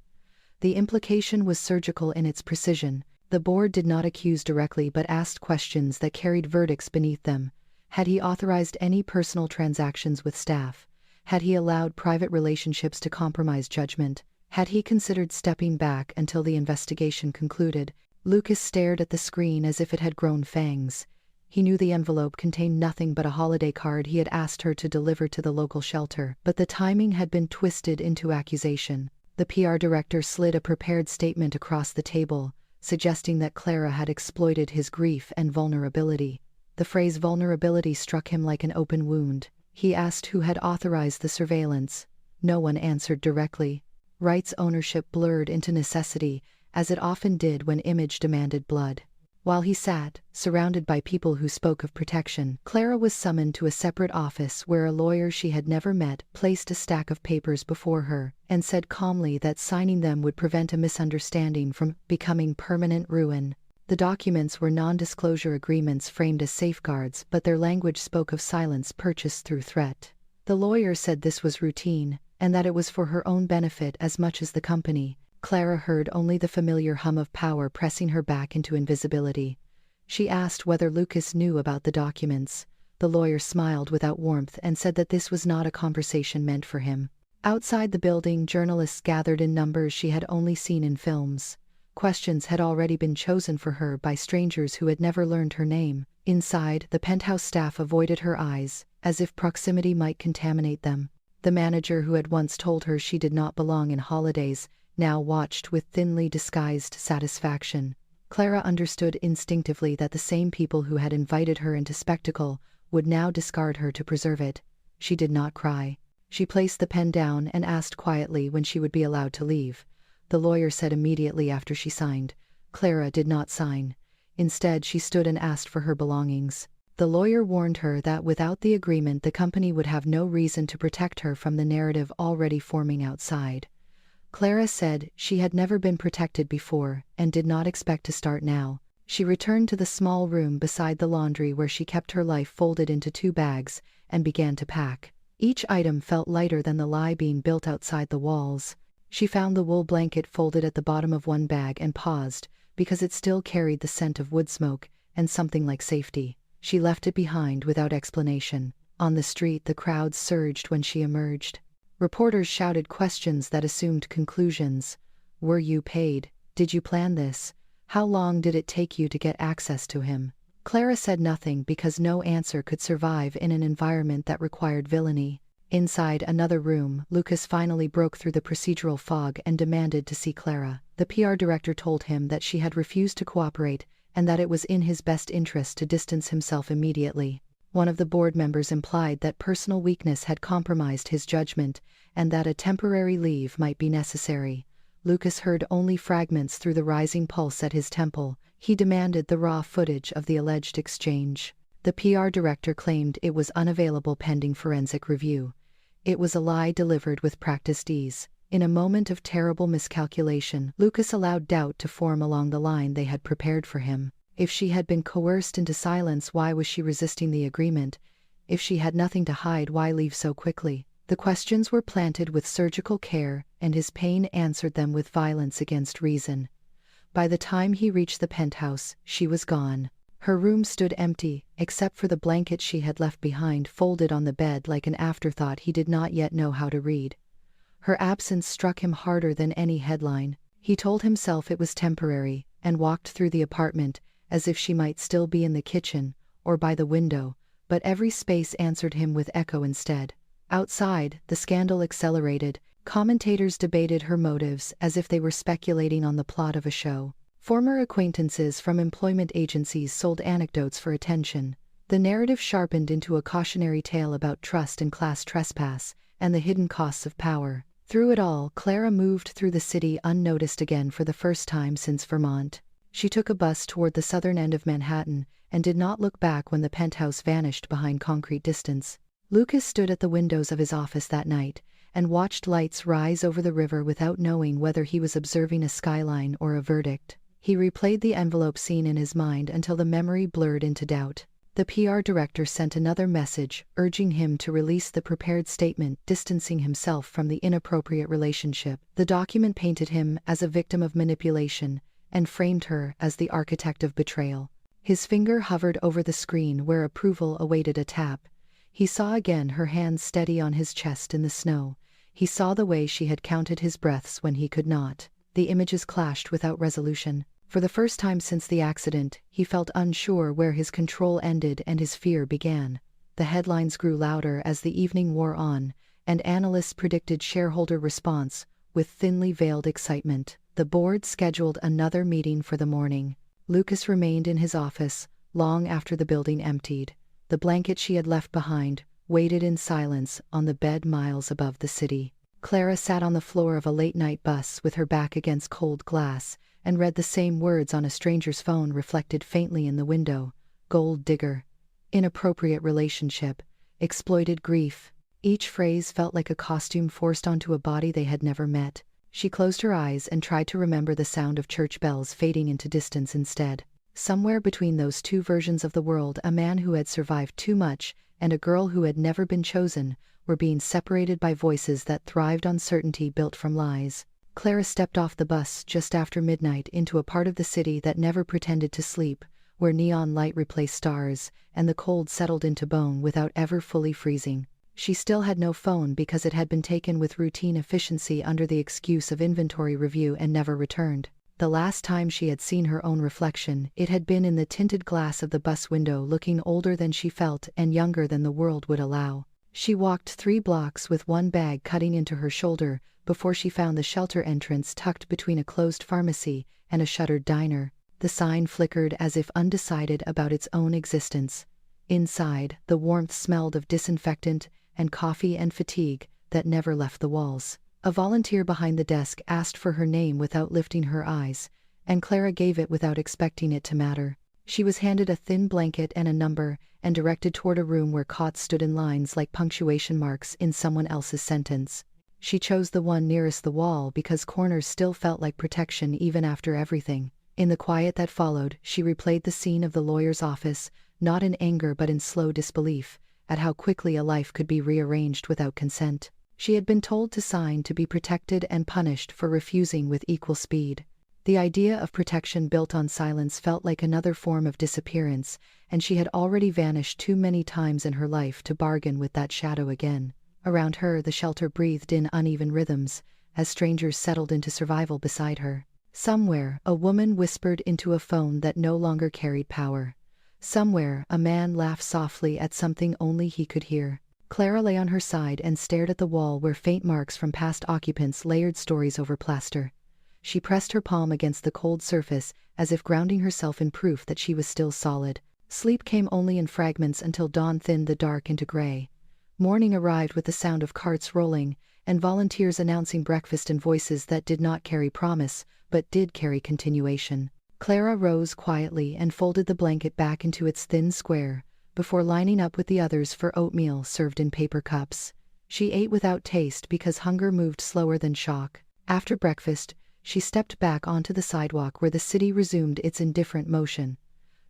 The implication was surgical in its precision. The board did not accuse directly but asked questions that carried verdicts beneath them. Had he authorized any personal transactions with staff? Had he allowed private relationships to compromise judgment? Had he considered stepping back until the investigation concluded? Lucas stared at the screen as if it had grown fangs. He knew the envelope contained nothing but a holiday card he had asked her to deliver to the local shelter, but the timing had been twisted into accusation. The PR director slid a prepared statement across the table, suggesting that Clara had exploited his grief and vulnerability. The phrase vulnerability struck him like an open wound. He asked who had authorized the surveillance. No one answered directly. Rights ownership blurred into necessity, as it often did when image demanded blood. While he sat, surrounded by people who spoke of protection, Clara was summoned to a separate office where a lawyer she had never met placed a stack of papers before her and said calmly that signing them would prevent a misunderstanding from becoming permanent ruin. The documents were non-disclosure agreements framed as safeguards, but their language spoke of silence purchased through threat. The lawyer said this was routine, and that it was for her own benefit as much as the company. Clara heard only the familiar hum of power pressing her back into invisibility. She asked whether Lucas knew about the documents. The lawyer smiled without warmth and said that this was not a conversation meant for him. Outside the building, journalists gathered in numbers she had only seen in films. Questions had already been chosen for her by strangers who had never learned her name. Inside, the penthouse staff avoided her eyes, as if proximity might contaminate them. The manager who had once told her she did not belong in holidays now watched with thinly disguised satisfaction. Clara understood instinctively that the same people who had invited her into spectacle would now discard her to preserve it. She did not cry. She placed the pen down and asked quietly when she would be allowed to leave. The lawyer said immediately after she signed. Clara did not sign. Instead, she stood and asked for her belongings. The lawyer warned her that without the agreement, the company would have no reason to protect her from the narrative already forming outside. Clara said she had never been protected before and did not expect to start now. She returned to the small room beside the laundry where she kept her life folded into 2 bags and began to pack. Each item felt lighter than the lie being built outside the walls. She found the wool blanket folded at the bottom of one bag and paused, because it still carried the scent of wood smoke and something like safety. She left it behind without explanation. On the street, the crowd surged when she emerged. Reporters shouted questions that assumed conclusions. Were you paid? Did you plan this? How long did it take you to get access to him? Clara said nothing because no answer could survive in an environment that required villainy. Inside another room, Lucas finally broke through the procedural fog and demanded to see Clara. The PR director told him that she had refused to cooperate and that it was in his best interest to distance himself immediately. One of the board members implied that personal weakness had compromised his judgment and that a temporary leave might be necessary. Lucas heard only fragments through the rising pulse at his temple. He demanded the raw footage of the alleged exchange. The PR director claimed it was unavailable pending forensic review. It was a lie delivered with practiced ease. In a moment of terrible miscalculation, Lucas allowed doubt to form along the line they had prepared for him. If she had been coerced into silence, why was she resisting the agreement? If she had nothing to hide, why leave so quickly? The questions were planted with surgical care, and his pain answered them with violence against reason. By the time he reached the penthouse, she was gone. Her room stood empty, except for the blanket she had left behind folded on the bed like an afterthought he did not yet know how to read. Her absence struck him harder than any headline. He told himself it was temporary, and walked through the apartment, as if she might still be in the kitchen, or by the window, but every space answered him with echo instead. Outside, the scandal accelerated. Commentators debated her motives as if they were speculating on the plot of a show. Former acquaintances from employment agencies sold anecdotes for attention. The narrative sharpened into a cautionary tale about trust and class trespass, and the hidden costs of power. Through it all, Clara moved through the city unnoticed again for the first time since Vermont. She took a bus toward the southern end of Manhattan, and did not look back when the penthouse vanished behind concrete distance. Lucas stood at the windows of his office that night, and watched lights rise over the river without knowing whether he was observing a skyline or a verdict. He replayed the envelope scene in his mind until the memory blurred into doubt. The PR director sent another message, urging him to release the prepared statement, distancing himself from the inappropriate relationship. The document painted him as a victim of manipulation, and framed her as the architect of betrayal. His finger hovered over the screen where approval awaited a tap. He saw again her hands steady on his chest in the snow. He saw the way she had counted his breaths when he could not. The images clashed without resolution. For the first time since the accident, he felt unsure where his control ended and his fear began. The headlines grew louder as the evening wore on, and analysts predicted shareholder response with thinly veiled excitement. The board scheduled another meeting for the morning. Lucas remained in his office long after the building emptied. The blanket she had left behind waited in silence on the bed miles above the city. Clara sat on the floor of a late-night bus with her back against cold glass, and read the same words on a stranger's phone reflected faintly in the window. Gold digger. Inappropriate relationship. Exploited grief. Each phrase felt like a costume forced onto a body they had never met. She closed her eyes and tried to remember the sound of church bells fading into distance instead. Somewhere between those two versions of the world, a man who had survived too much and a girl who had never been chosen were being separated by voices that thrived on certainty built from lies. Clara stepped off the bus just after midnight into a part of the city that never pretended to sleep, where neon light replaced stars, and the cold settled into bone without ever fully freezing. She still had no phone because it had been taken with routine efficiency under the excuse of inventory review and never returned. The last time she had seen her own reflection, it had been in the tinted glass of the bus window, looking older than she felt and younger than the world would allow. She walked 3 blocks with one bag cutting into her shoulder before she found the shelter entrance tucked between a closed pharmacy and a shuttered diner. The sign flickered as if undecided about its own existence. Inside, the warmth smelled of disinfectant and coffee and fatigue that never left the walls. A volunteer behind the desk asked for her name without lifting her eyes, and Clara gave it without expecting it to matter. She was handed a thin blanket and a number, and directed toward a room where cots stood in lines like punctuation marks in someone else's sentence. She chose the one nearest the wall because corners still felt like protection even after everything. In the quiet that followed, she replayed the scene of the lawyer's office, not in anger but in slow disbelief, at how quickly a life could be rearranged without consent. She had been told to sign to be protected and punished for refusing with equal speed. The idea of protection built on silence felt like another form of disappearance, and she had already vanished too many times in her life to bargain with that shadow again. Around her, the shelter breathed in uneven rhythms, as strangers settled into survival beside her. Somewhere, a woman whispered into a phone that no longer carried power. Somewhere, a man laughed softly at something only he could hear. Clara lay on her side and stared at the wall where faint marks from past occupants layered stories over plaster. She pressed her palm against the cold surface, as if grounding herself in proof that she was still solid. Sleep came only in fragments until dawn thinned the dark into gray. Morning arrived with the sound of carts rolling, and volunteers announcing breakfast in voices that did not carry promise, but did carry continuation. Clara rose quietly and folded the blanket back into its thin square, before lining up with the others for oatmeal served in paper cups. She ate without taste because hunger moved slower than shock. After breakfast, she stepped back onto the sidewalk where the city resumed its indifferent motion.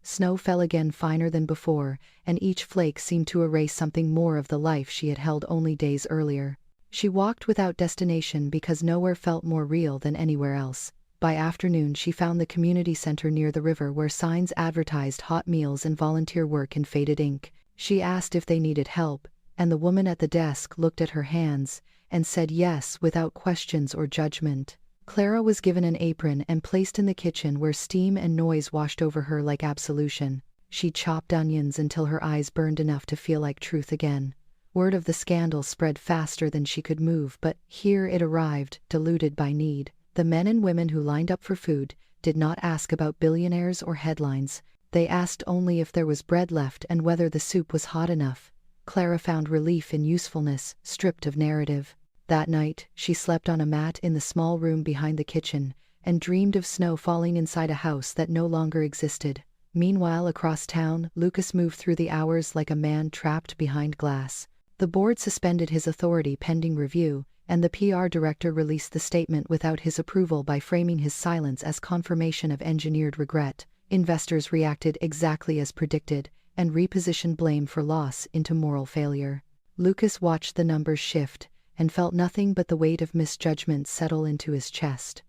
Snow fell again, finer than before, and each flake seemed to erase something more of the life she had held only days earlier. She walked without destination because nowhere felt more real than anywhere else. By afternoon, she found the community center near the river where signs advertised hot meals and volunteer work in faded ink. She asked if they needed help, and the woman at the desk looked at her hands and said yes without questions or judgment. Clara was given an apron and placed in the kitchen where steam and noise washed over her like absolution. She chopped onions until her eyes burned enough to feel like truth again. Word of the scandal spread faster than she could move, but here it arrived, diluted by need. The men and women who lined up for food did not ask about billionaires or headlines. They asked only if there was bread left and whether the soup was hot enough. Clara found relief in usefulness, stripped of narrative. That night, she slept on a mat in the small room behind the kitchen, and dreamed of snow falling inside a house that no longer existed. Meanwhile, across town, Lucas moved through the hours like a man trapped behind glass. The board suspended his authority pending review, and the PR director released the statement without his approval by framing his silence as confirmation of engineered regret. Investors reacted exactly as predicted, and repositioned blame for loss into moral failure. Lucas watched the numbers shift, and felt nothing but the weight of misjudgment settle into his chest.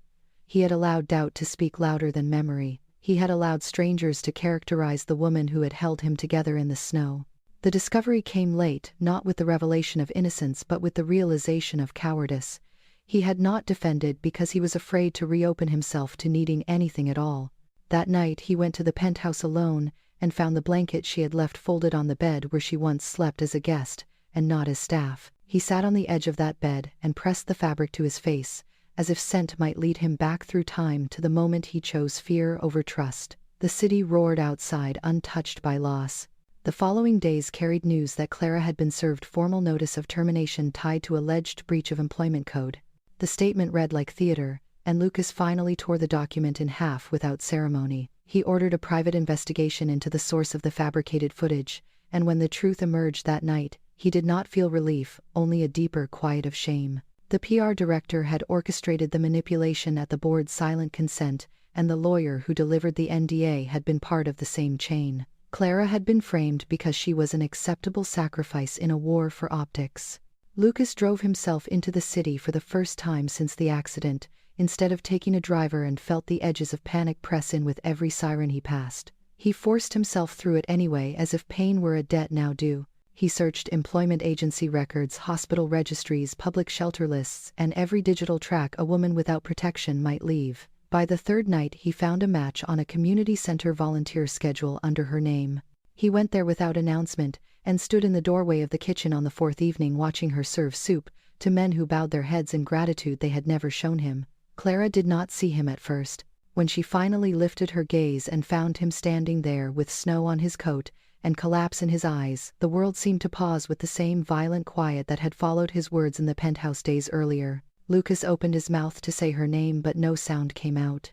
He had allowed doubt to speak louder than memory. He had allowed strangers to characterize the woman who had held him together in the snow. The discovery came late, not with the revelation of innocence but with the realization of cowardice. He had not defended because he was afraid to reopen himself to needing anything at all. That night he went to the penthouse alone and found the blanket she had left folded on the bed where she once slept as a guest, and not as staff. He sat on the edge of that bed and pressed the fabric to his face, as if scent might lead him back through time to the moment he chose fear over trust. The city roared outside, untouched by loss. The following days carried news that Clara had been served formal notice of termination tied to alleged breach of employment code. The statement read like theater, and Lucas finally tore the document in half without ceremony. He ordered a private investigation into the source of the fabricated footage, and when the truth emerged that night, he did not feel relief, only a deeper quiet of shame. The PR director had orchestrated the manipulation at the board's silent consent, and the lawyer who delivered the NDA had been part of the same chain. Clara had been framed because she was an acceptable sacrifice in a war for optics. Lucas drove himself into the city for the first time since the accident, instead of taking a driver, and felt the edges of panic press in with every siren he passed. He forced himself through it anyway, as if pain were a debt now due. He searched employment agency records, hospital registries, public shelter lists, and every digital track a woman without protection might leave. By the third night, he found a match on a community center volunteer schedule under her name. He went there without announcement, and stood in the doorway of the kitchen on the fourth evening watching her serve soup to men who bowed their heads in gratitude they had never shown him. Clara did not see him at first. When she finally lifted her gaze and found him standing there with snow on his coat and collapse in his eyes, the world seemed to pause with the same violent quiet that had followed his words in the penthouse days earlier. Lucas opened his mouth to say her name, but no sound came out.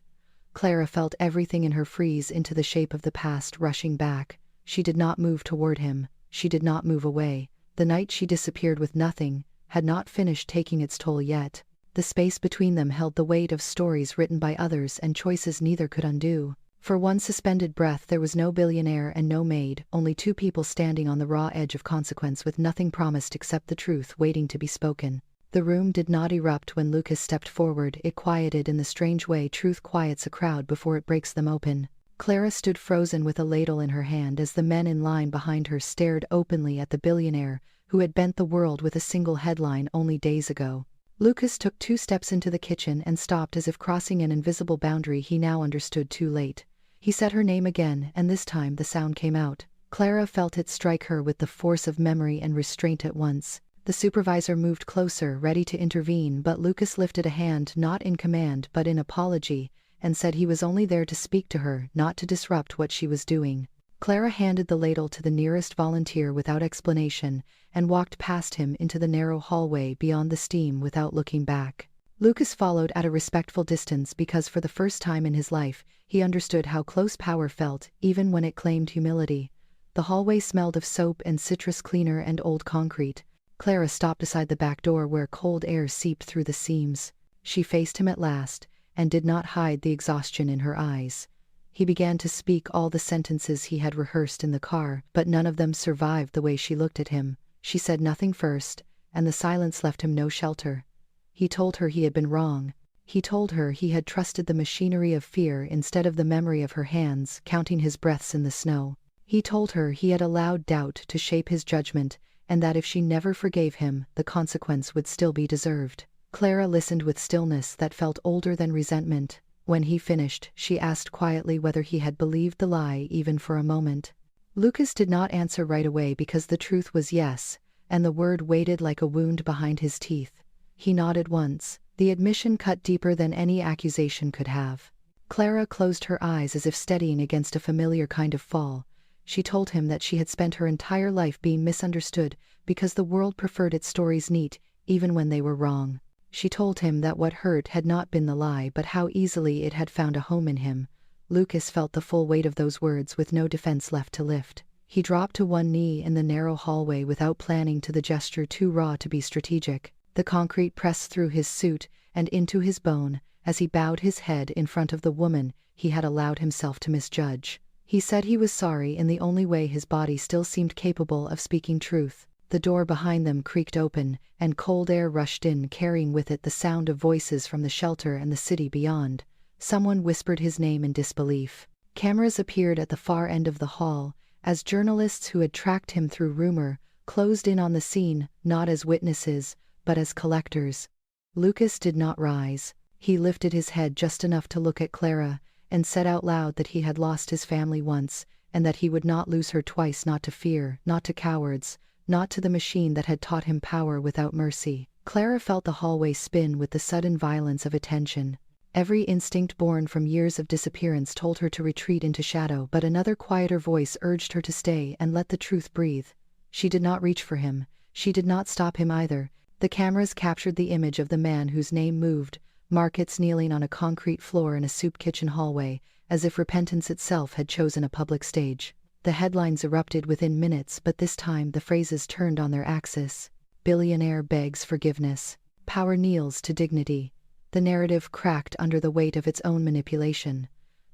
Clara felt everything in her freeze into the shape of the past rushing back. She did not move toward him. She did not move away. The night she disappeared with nothing had not finished taking its toll yet. The space between them held the weight of stories written by others and choices neither could undo. For one suspended breath, there was no billionaire and no maid, only two people standing on the raw edge of consequence with nothing promised except the truth waiting to be spoken. The room did not erupt when Lucas stepped forward. It quieted in the strange way truth quiets a crowd before it breaks them open. Clara stood frozen with a ladle in her hand as the men in line behind her stared openly at the billionaire, who had bent the world with a single headline only days ago. Lucas took 2 steps into the kitchen and stopped as if crossing an invisible boundary he now understood too late. He said her name again, and this time the sound came out. Clara felt it strike her with the force of memory and restraint at once. The supervisor moved closer, ready to intervene, but Lucas lifted a hand, not in command but in apology, and said he was only there to speak to her, not to disrupt what she was doing. Clara handed the ladle to the nearest volunteer without explanation, and walked past him into the narrow hallway beyond the steam without looking back. Lucas followed at a respectful distance because for the first time in his life, he understood how close power felt, even when it claimed humility. The hallway smelled of soap and citrus cleaner and old concrete. Clara stopped beside the back door where cold air seeped through the seams. She faced him at last, and did not hide the exhaustion in her eyes. He began to speak all the sentences he had rehearsed in the car, but none of them survived the way she looked at him. She said nothing first, and the silence left him no shelter. He told her he had been wrong. He told her he had trusted the machinery of fear instead of the memory of her hands, counting his breaths in the snow. He told her he had allowed doubt to shape his judgment, and that if she never forgave him, the consequence would still be deserved. Clara listened with stillness that felt older than resentment. When he finished, she asked quietly whether he had believed the lie even for a moment. Lucas did not answer right away because the truth was yes, and the word waited like a wound behind his teeth. He nodded once. The admission cut deeper than any accusation could have. Clara closed her eyes as if steadying against a familiar kind of fall. She told him that she had spent her entire life being misunderstood because the world preferred its stories neat, even when they were wrong. She told him that what hurt had not been the lie but how easily it had found a home in him. Lucas felt the full weight of those words with no defense left to lift. He dropped to one knee in the narrow hallway without planning to, the gesture too raw to be strategic. The concrete pressed through his suit and into his bone as he bowed his head in front of the woman he had allowed himself to misjudge. He said he was sorry in the only way his body still seemed capable of speaking truth. The door behind them creaked open, and cold air rushed in, carrying with it the sound of voices from the shelter and the city beyond. Someone whispered his name in disbelief. Cameras appeared at the far end of the hall, as journalists who had tracked him through rumor closed in on the scene, not as witnesses, but as collectors. Lucas did not rise. He lifted his head just enough to look at Clara, and said out loud that he had lost his family once, and that he would not lose her twice, not to fear, not to cowards, not to the machine that had taught him power without mercy. Clara felt the hallway spin with the sudden violence of attention. Every instinct born from years of disappearance told her to retreat into shadow, but another quieter voice urged her to stay and let the truth breathe. She did not reach for him. She did not stop him either. The cameras captured the image of the man whose name moved, Markets kneeling on a concrete floor in a soup kitchen hallway, as if repentance itself had chosen a public stage. The headlines erupted within minutes, but this time the phrases turned on their axis. Billionaire begs forgiveness. Power kneels to dignity. The narrative cracked under the weight of its own manipulation.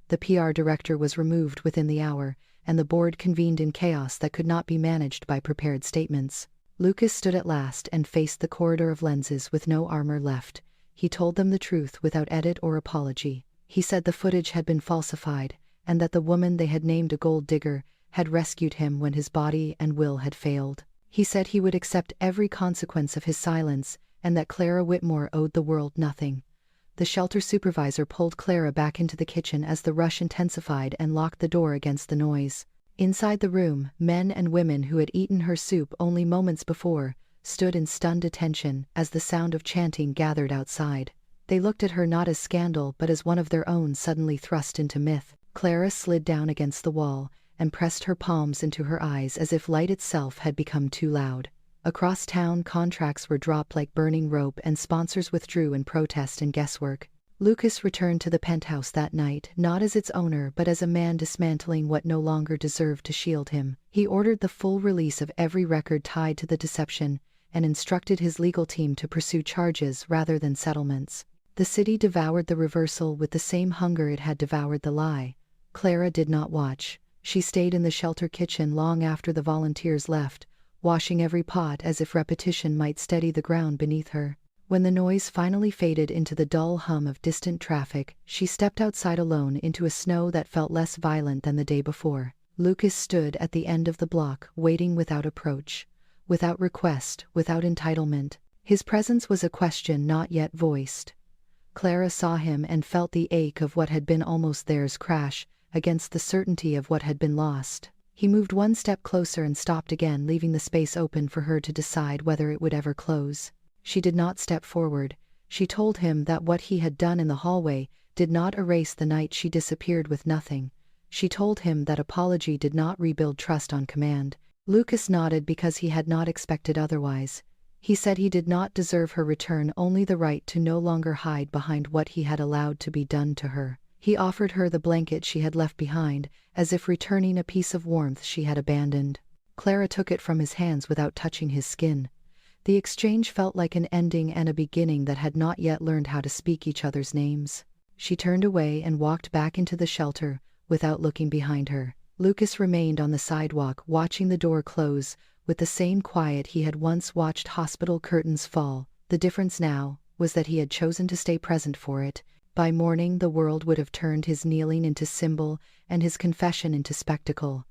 The PR director was removed within the hour, and the board convened in chaos that could not be managed by prepared statements. Lucas stood at last and faced the corridor of lenses with no armor left. He told them the truth without edit or apology. He said the footage had been falsified, and that the woman they had named a gold digger had rescued him when his body and will had failed. He said he would accept every consequence of his silence, and that Clara Whitmore owed the world nothing. The shelter supervisor pulled Clara back into the kitchen as the rush intensified and locked the door against the noise. Inside the room, men and women who had eaten her soup only moments before stood in stunned attention as the sound of chanting gathered outside. They looked at her not as scandal but as one of their own suddenly thrust into myth. Clara slid down against the wall and pressed her palms into her eyes as if light itself had become too loud. Across town, contracts were dropped like burning rope and sponsors withdrew in protest and guesswork. Lucas returned to the penthouse that night, not as its owner but as a man dismantling what no longer deserved to shield him. He ordered the full release of every record tied to the deception, and instructed his legal team to pursue charges rather than settlements. The city devoured the reversal with the same hunger it had devoured the lie. Clara did not watch. She stayed in the shelter kitchen long after the volunteers left, washing every pot as if repetition might steady the ground beneath her. When the noise finally faded into the dull hum of distant traffic, she stepped outside alone into a snow that felt less violent than the day before. Lucas stood at the end of the block, waiting without approach. without request, without entitlement. His presence was a question not yet voiced. Clara saw him and felt the ache of what had been almost theirs crash against the certainty of what had been lost. He moved one step closer and stopped again, leaving the space open for her to decide whether it would ever close. She did not step forward. She told him that what he had done in the hallway did not erase the night she disappeared with nothing. She told him that apology did not rebuild trust on command. Lucas nodded because he had not expected otherwise. He said he did not deserve her return, only the right to no longer hide behind what he had allowed to be done to her. He offered her the blanket she had left behind, as if returning a piece of warmth she had abandoned. Clara took it from his hands without touching his skin. The exchange felt like an ending and a beginning that had not yet learned how to speak each other's names. She turned away and walked back into the shelter, without looking behind her. Lucas remained on the sidewalk, watching the door close, with the same quiet he had once watched hospital curtains fall. The difference now was that he had chosen to stay present for it. By morning the world would have turned his kneeling into symbol and his confession into spectacle.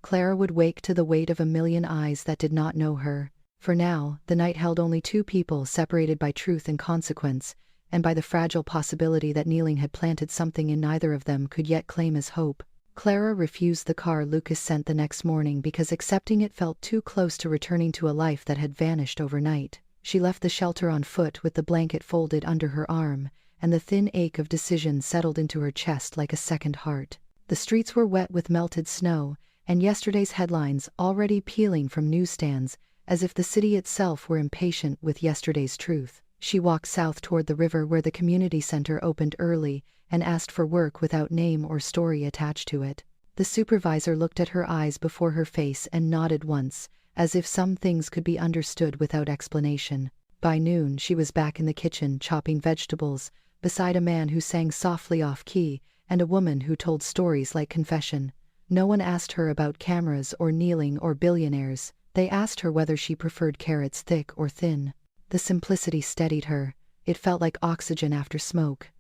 Clara would wake to the weight of a million eyes that did not know her. For now, the night held only two people, separated by truth and consequence, and by the fragile possibility that kneeling had planted something in neither of them could yet claim as hope. Clara refused the car Lucas sent the next morning because accepting it felt too close to returning to a life that had vanished overnight. She left the shelter on foot with the blanket folded under her arm, and the thin ache of decision settled into her chest like a second heart. The streets were wet with melted snow, and yesterday's headlines already peeling from newsstands, as if the city itself were impatient with yesterday's truth. She walked south toward the river where the community center opened early, and asked for work without name or story attached to it. The supervisor looked at her eyes before her face and nodded once, as if some things could be understood without explanation. By noon she was back in the kitchen chopping vegetables, beside a man who sang softly off-key, and a woman who told stories like confession. No one asked her about cameras or kneeling or billionaires. They asked her whether she preferred carrots thick or thin. The simplicity steadied her. It felt like oxygen after smoke.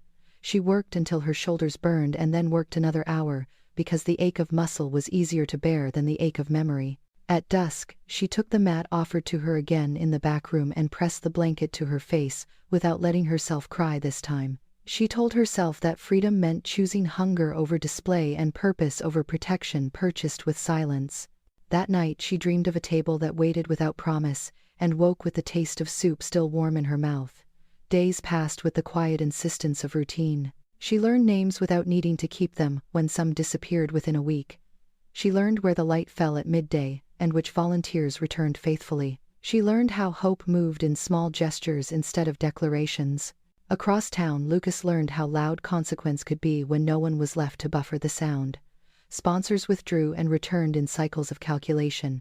She worked until her shoulders burned and then worked another hour, because the ache of muscle was easier to bear than the ache of memory. At dusk, she took the mat offered to her again in the back room and pressed the blanket to her face, without letting herself cry this time. She told herself that freedom meant choosing hunger over display and purpose over protection purchased with silence. That night she dreamed of a table that waited without promise, and woke with the taste of soup still warm in her mouth. Days passed with the quiet insistence of routine. She learned names without needing to keep them when some disappeared within a week. She learned where the light fell at midday, and which volunteers returned faithfully. She learned how hope moved in small gestures instead of declarations. Across town, Lucas learned how loud consequence could be when no one was left to buffer the sound. Sponsors withdrew and returned in cycles of calculation.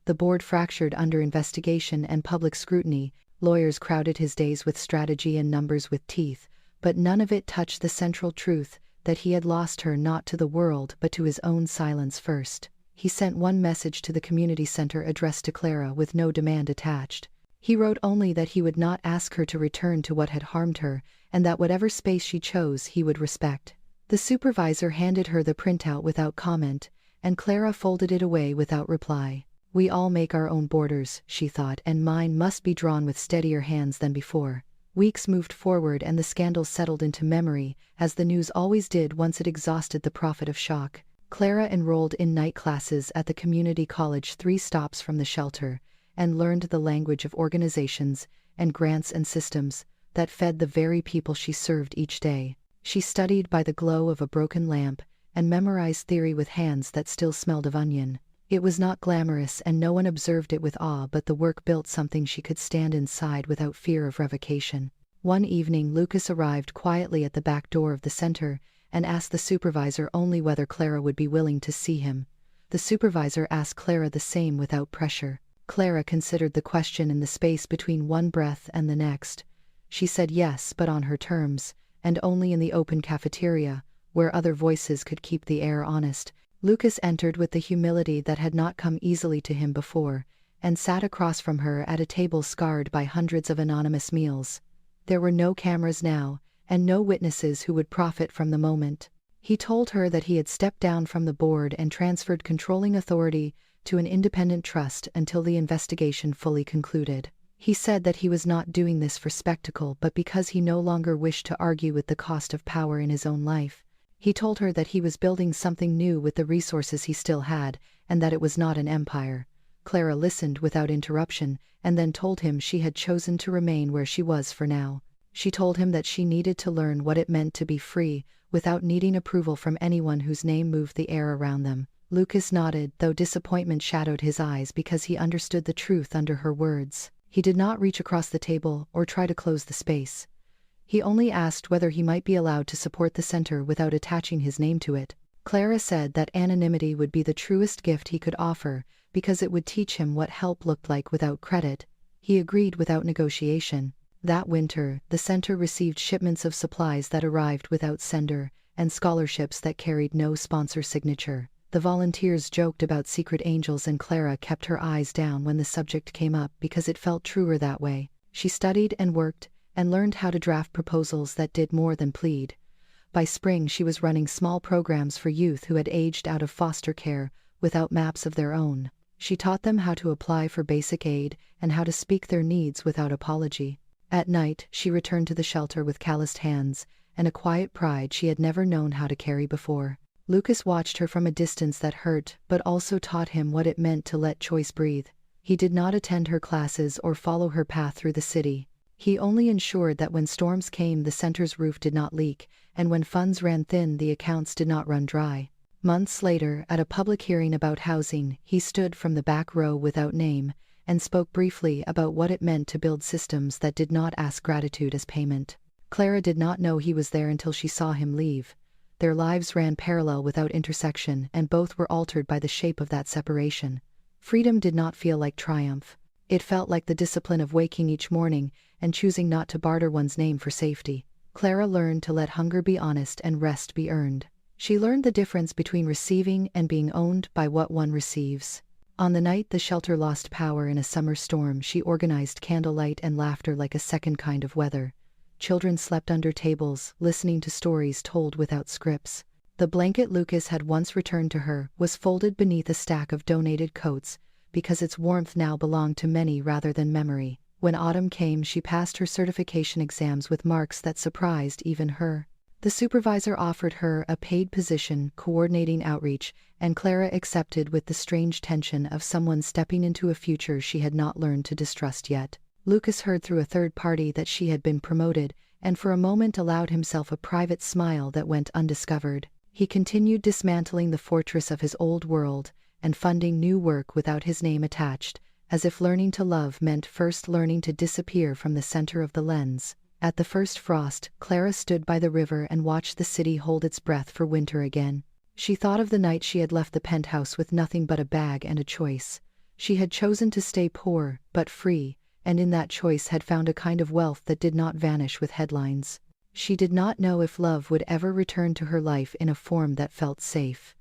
The board fractured under investigation and public scrutiny. Lawyers crowded his days with strategy and numbers with teeth, but none of it touched the central truth that he had lost her, not to the world but to his own silence first. He sent one message to the community center addressed to Clara with no demand attached. He wrote only that he would not ask her to return to what had harmed her, and that whatever space she chose he would respect. The supervisor handed her the printout without comment, and Clara folded it away without reply. We all make our own borders, she thought, and mine must be drawn with steadier hands than before. Weeks moved forward and the scandal settled into memory, as the news always did once it exhausted the profit of shock. Clara enrolled in night classes at the community college 3 stops from the shelter, and learned the language of organizations and grants and systems that fed the very people she served each day. She studied by the glow of a broken lamp and memorized theory with hands that still smelled of onion. It was not glamorous and no one observed it with awe, but the work built something she could stand inside without fear of revocation. One evening Lucas arrived quietly at the back door of the center and asked the supervisor only whether Clara would be willing to see him. The supervisor asked Clara the same without pressure. Clara considered the question in the space between one breath and the next. She said yes, but on her terms, and only in the open cafeteria, where other voices could keep the air honest. Lucas entered with the humility that had not come easily to him before, and sat across from her at a table scarred by hundreds of anonymous meals. There were no cameras now, and no witnesses who would profit from the moment. He told her that he had stepped down from the board and transferred controlling authority to an independent trust until the investigation fully concluded. He said that he was not doing this for spectacle but because he no longer wished to argue with the cost of power in his own life. He told her that he was building something new with the resources he still had, and that it was not an empire. Clara listened without interruption, and then told him she had chosen to remain where she was for now. She told him that she needed to learn what it meant to be free, without needing approval from anyone whose name moved the air around them. Lucas nodded, though disappointment shadowed his eyes because he understood the truth under her words. He did not reach across the table or try to close the space. He only asked whether he might be allowed to support the center without attaching his name to it. Clara said that anonymity would be the truest gift he could offer, because it would teach him what help looked like without credit. He agreed without negotiation. That winter, the center received shipments of supplies that arrived without sender, and scholarships that carried no sponsor signature. The volunteers joked about secret angels, and Clara kept her eyes down when the subject came up because it felt truer that way. She studied and worked, and learned how to draft proposals that did more than plead. By spring she was running small programs for youth who had aged out of foster care, without maps of their own. She taught them how to apply for basic aid, and how to speak their needs without apology. At night, she returned to the shelter with calloused hands, and a quiet pride she had never known how to carry before. Lucas watched her from a distance that hurt, but also taught him what it meant to let choice breathe. He did not attend her classes or follow her path through the city. He only ensured that when storms came, the center's roof did not leak, and when funds ran thin, the accounts did not run dry. Months later, at a public hearing about housing, he stood from the back row without name, and spoke briefly about what it meant to build systems that did not ask gratitude as payment. Clara did not know he was there until she saw him leave. Their lives ran parallel without intersection, and both were altered by the shape of that separation. Freedom did not feel like triumph. It felt like the discipline of waking each morning and choosing not to barter one's name for safety. Clara learned to let hunger be honest and rest be earned. She learned the difference between receiving and being owned by what one receives. On the night the shelter lost power in a summer storm, she organized candlelight and laughter like a second kind of weather. Children slept under tables, listening to stories told without scripts. The blanket Lucas had once returned to her was folded beneath a stack of donated coats, because its warmth now belonged to many rather than memory. When autumn came, she passed her certification exams with marks that surprised even her. The supervisor offered her a paid position coordinating outreach, and Clara accepted with the strange tension of someone stepping into a future she had not learned to distrust yet. Lucas heard through a third party that she had been promoted, and for a moment allowed himself a private smile that went undiscovered. He continued dismantling the fortress of his old world, and funding new work without his name attached, as if learning to love meant first learning to disappear from the center of the lens. At the first frost, Clara stood by the river and watched the city hold its breath for winter again. She thought of the night she had left the penthouse with nothing but a bag and a choice. She had chosen to stay poor, but free, and in that choice had found a kind of wealth that did not vanish with headlines. She did not know if love would ever return to her life in a form that felt safe.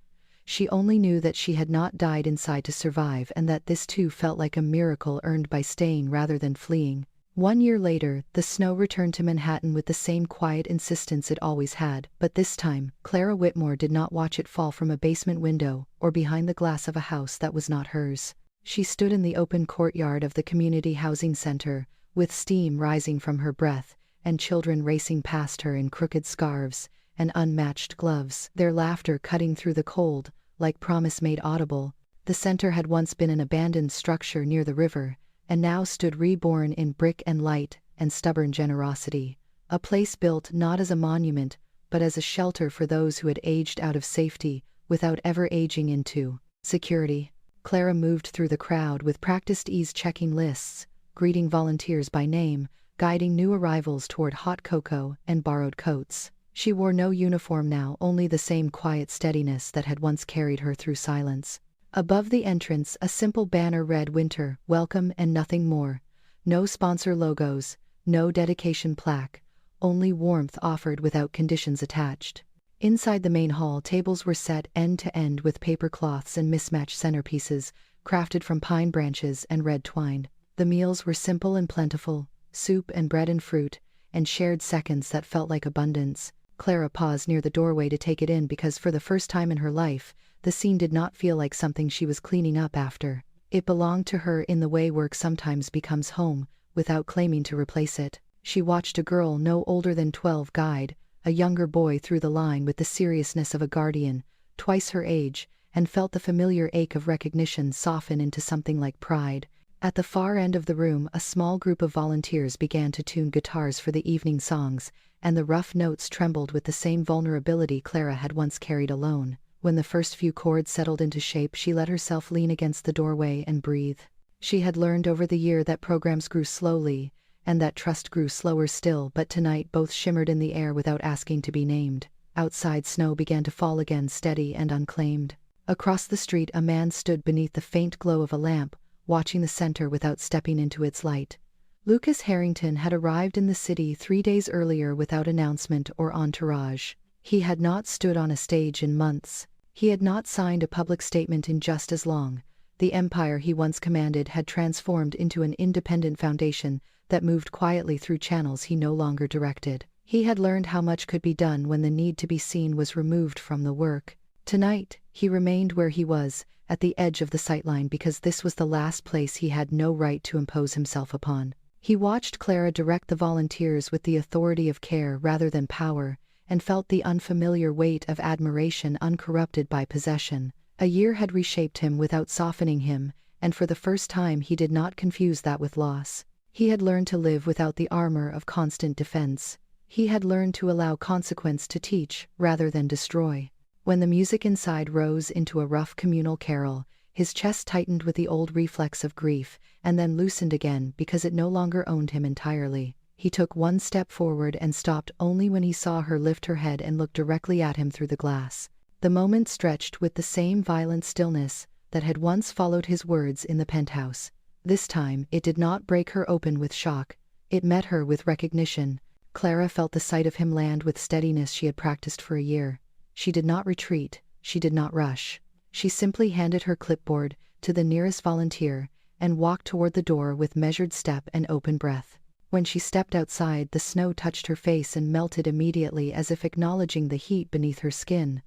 She only knew that she had not died inside to survive, and that this too felt like a miracle earned by staying rather than fleeing. 1 year later, the snow returned to Manhattan with the same quiet insistence it always had, but this time, Clara Whitmore did not watch it fall from a basement window or behind the glass of a house that was not hers. She stood in the open courtyard of the community housing center, with steam rising from her breath, and children racing past her in crooked scarves and unmatched gloves, their laughter cutting through the cold, like promise made audible. The center had once been an abandoned structure near the river, and now stood reborn in brick and light and stubborn generosity. A place built not as a monument, but as a shelter for those who had aged out of safety without ever aging into security. Clara moved through the crowd with practiced ease, checking lists, greeting volunteers by name, guiding new arrivals toward hot cocoa and borrowed coats. She wore no uniform now, only the same quiet steadiness that had once carried her through silence. Above the entrance, a simple banner read "Winter, Welcome," and nothing more. No sponsor logos, no dedication plaque, only warmth offered without conditions attached. Inside the main hall, tables were set end to end with paper cloths and mismatched centerpieces, crafted from pine branches and red twine. The meals were simple and plentiful, soup and bread and fruit, and shared seconds that felt like abundance. Clara paused near the doorway to take it in because for the first time in her life, the scene did not feel like something she was cleaning up after. It belonged to her in the way work sometimes becomes home, without claiming to replace it. She watched a girl no older than 12 guide a younger boy through the line with the seriousness of a guardian, twice her age, and felt the familiar ache of recognition soften into something like pride. At the far end of the room, a small group of volunteers began to tune guitars for the evening songs, and the rough notes trembled with the same vulnerability Clara had once carried alone. When the first few chords settled into shape, she let herself lean against the doorway and breathe. She had learned over the year that programs grew slowly, and that trust grew slower still, but tonight both shimmered in the air without asking to be named. Outside, snow began to fall again, steady and unclaimed. Across the street, a man stood beneath the faint glow of a lamp, watching the center without stepping into its light. Lucas Harrington had arrived in the city 3 days earlier without announcement or entourage. He had not stood on a stage in months. He had not signed a public statement in just as long. The empire he once commanded had transformed into an independent foundation that moved quietly through channels he no longer directed. He had learned how much could be done when the need to be seen was removed from the work. Tonight, he remained where he was, at the edge of the sightline, because this was the last place he had no right to impose himself upon. He watched Clara direct the volunteers with the authority of care rather than power, and felt the unfamiliar weight of admiration uncorrupted by possession. A year had reshaped him without softening him, and for the first time he did not confuse that with loss. He had learned to live without the armor of constant defense. He had learned to allow consequence to teach rather than destroy. When the music inside rose into a rough communal carol, his chest tightened with the old reflex of grief, and then loosened again because it no longer owned him entirely. He took one step forward and stopped only when he saw her lift her head and look directly at him through the glass. The moment stretched with the same violent stillness that had once followed his words in the penthouse. This time, it did not break her open with shock. It met her with recognition. Clara felt the sight of him land with steadiness she had practiced for a year. She did not retreat. She did not rush. She simply handed her clipboard to the nearest volunteer and walked toward the door with measured step and open breath. When she stepped outside, the snow touched her face and melted immediately, as if acknowledging the heat beneath her skin.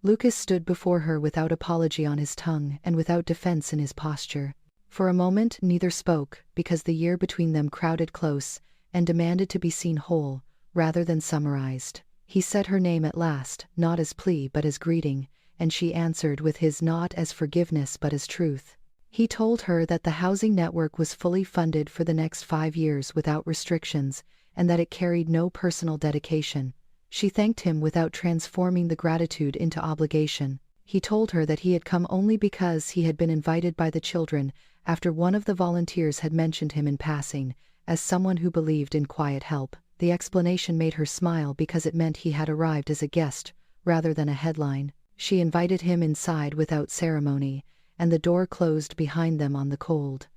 Lucas stood before her without apology on his tongue and without defense in his posture. For a moment neither spoke, because the year between them crowded close and demanded to be seen whole, rather than summarized. He said her name at last, not as plea but as greeting, and she answered with his, not as forgiveness but as truth. He told her that the housing network was fully funded for the next 5 years without restrictions, and that it carried no personal dedication. She thanked him without transforming the gratitude into obligation. He told her that he had come only because he had been invited by the children after one of the volunteers had mentioned him in passing, as someone who believed in quiet help. The explanation made her smile because it meant he had arrived as a guest, rather than a headline. She invited him inside without ceremony, and the door closed behind them on the cold.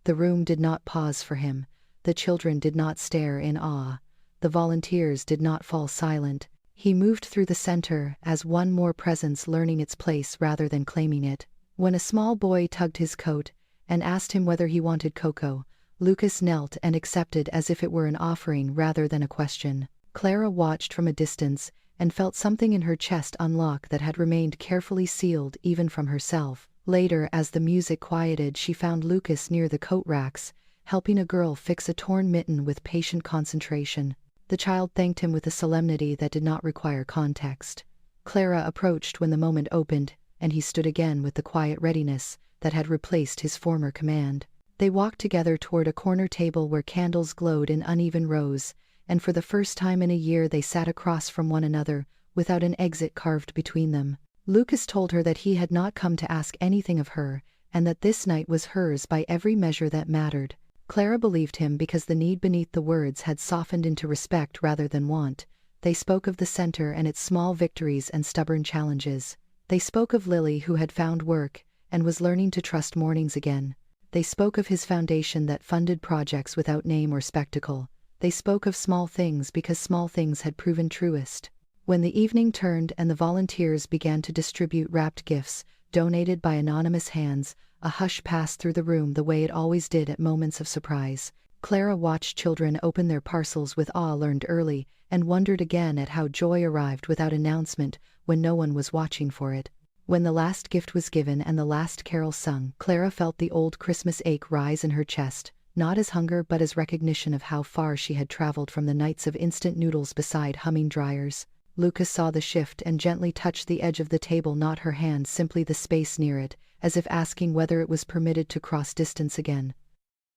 The room did not pause for him. The children did not stare in awe. The volunteers did not fall silent. He moved through the center as one more presence, learning its place rather than claiming it. When a small boy tugged his coat and asked him whether he wanted cocoa, Lucas knelt and accepted as if it were an offering rather than a question. Clara watched from a distance and felt something in her chest unlock that had remained carefully sealed even from herself. Later, as the music quieted, she found Lucas near the coat racks, helping a girl fix a torn mitten with patient concentration. The child thanked him with a solemnity that did not require context. Clara approached when the moment opened, and he stood again with the quiet readiness that had replaced his former command. They walked together toward a corner table where candles glowed in uneven rows, and for the first time in a year they sat across from one another, without an exit carved between them. Lucas told her that he had not come to ask anything of her, and that this night was hers by every measure that mattered. Clara believed him because the need beneath the words had softened into respect rather than want. They spoke of the center and its small victories and stubborn challenges. They spoke of Lily, who had found work and was learning to trust mornings again. They spoke of his foundation that funded projects without name or spectacle. They spoke of small things because small things had proven truest. When the evening turned and the volunteers began to distribute wrapped gifts, donated by anonymous hands, a hush passed through the room the way it always did at moments of surprise. Clara watched children open their parcels with awe learned early, and wondered again at how joy arrived without announcement when no one was watching for it. When the last gift was given and the last carol sung, Clara felt the old Christmas ache rise in her chest, not as hunger but as recognition of how far she had traveled from the nights of instant noodles beside humming dryers. Lucas saw the shift and gently touched the edge of the table, not her hand, simply the space near it, as if asking whether it was permitted to cross distance again.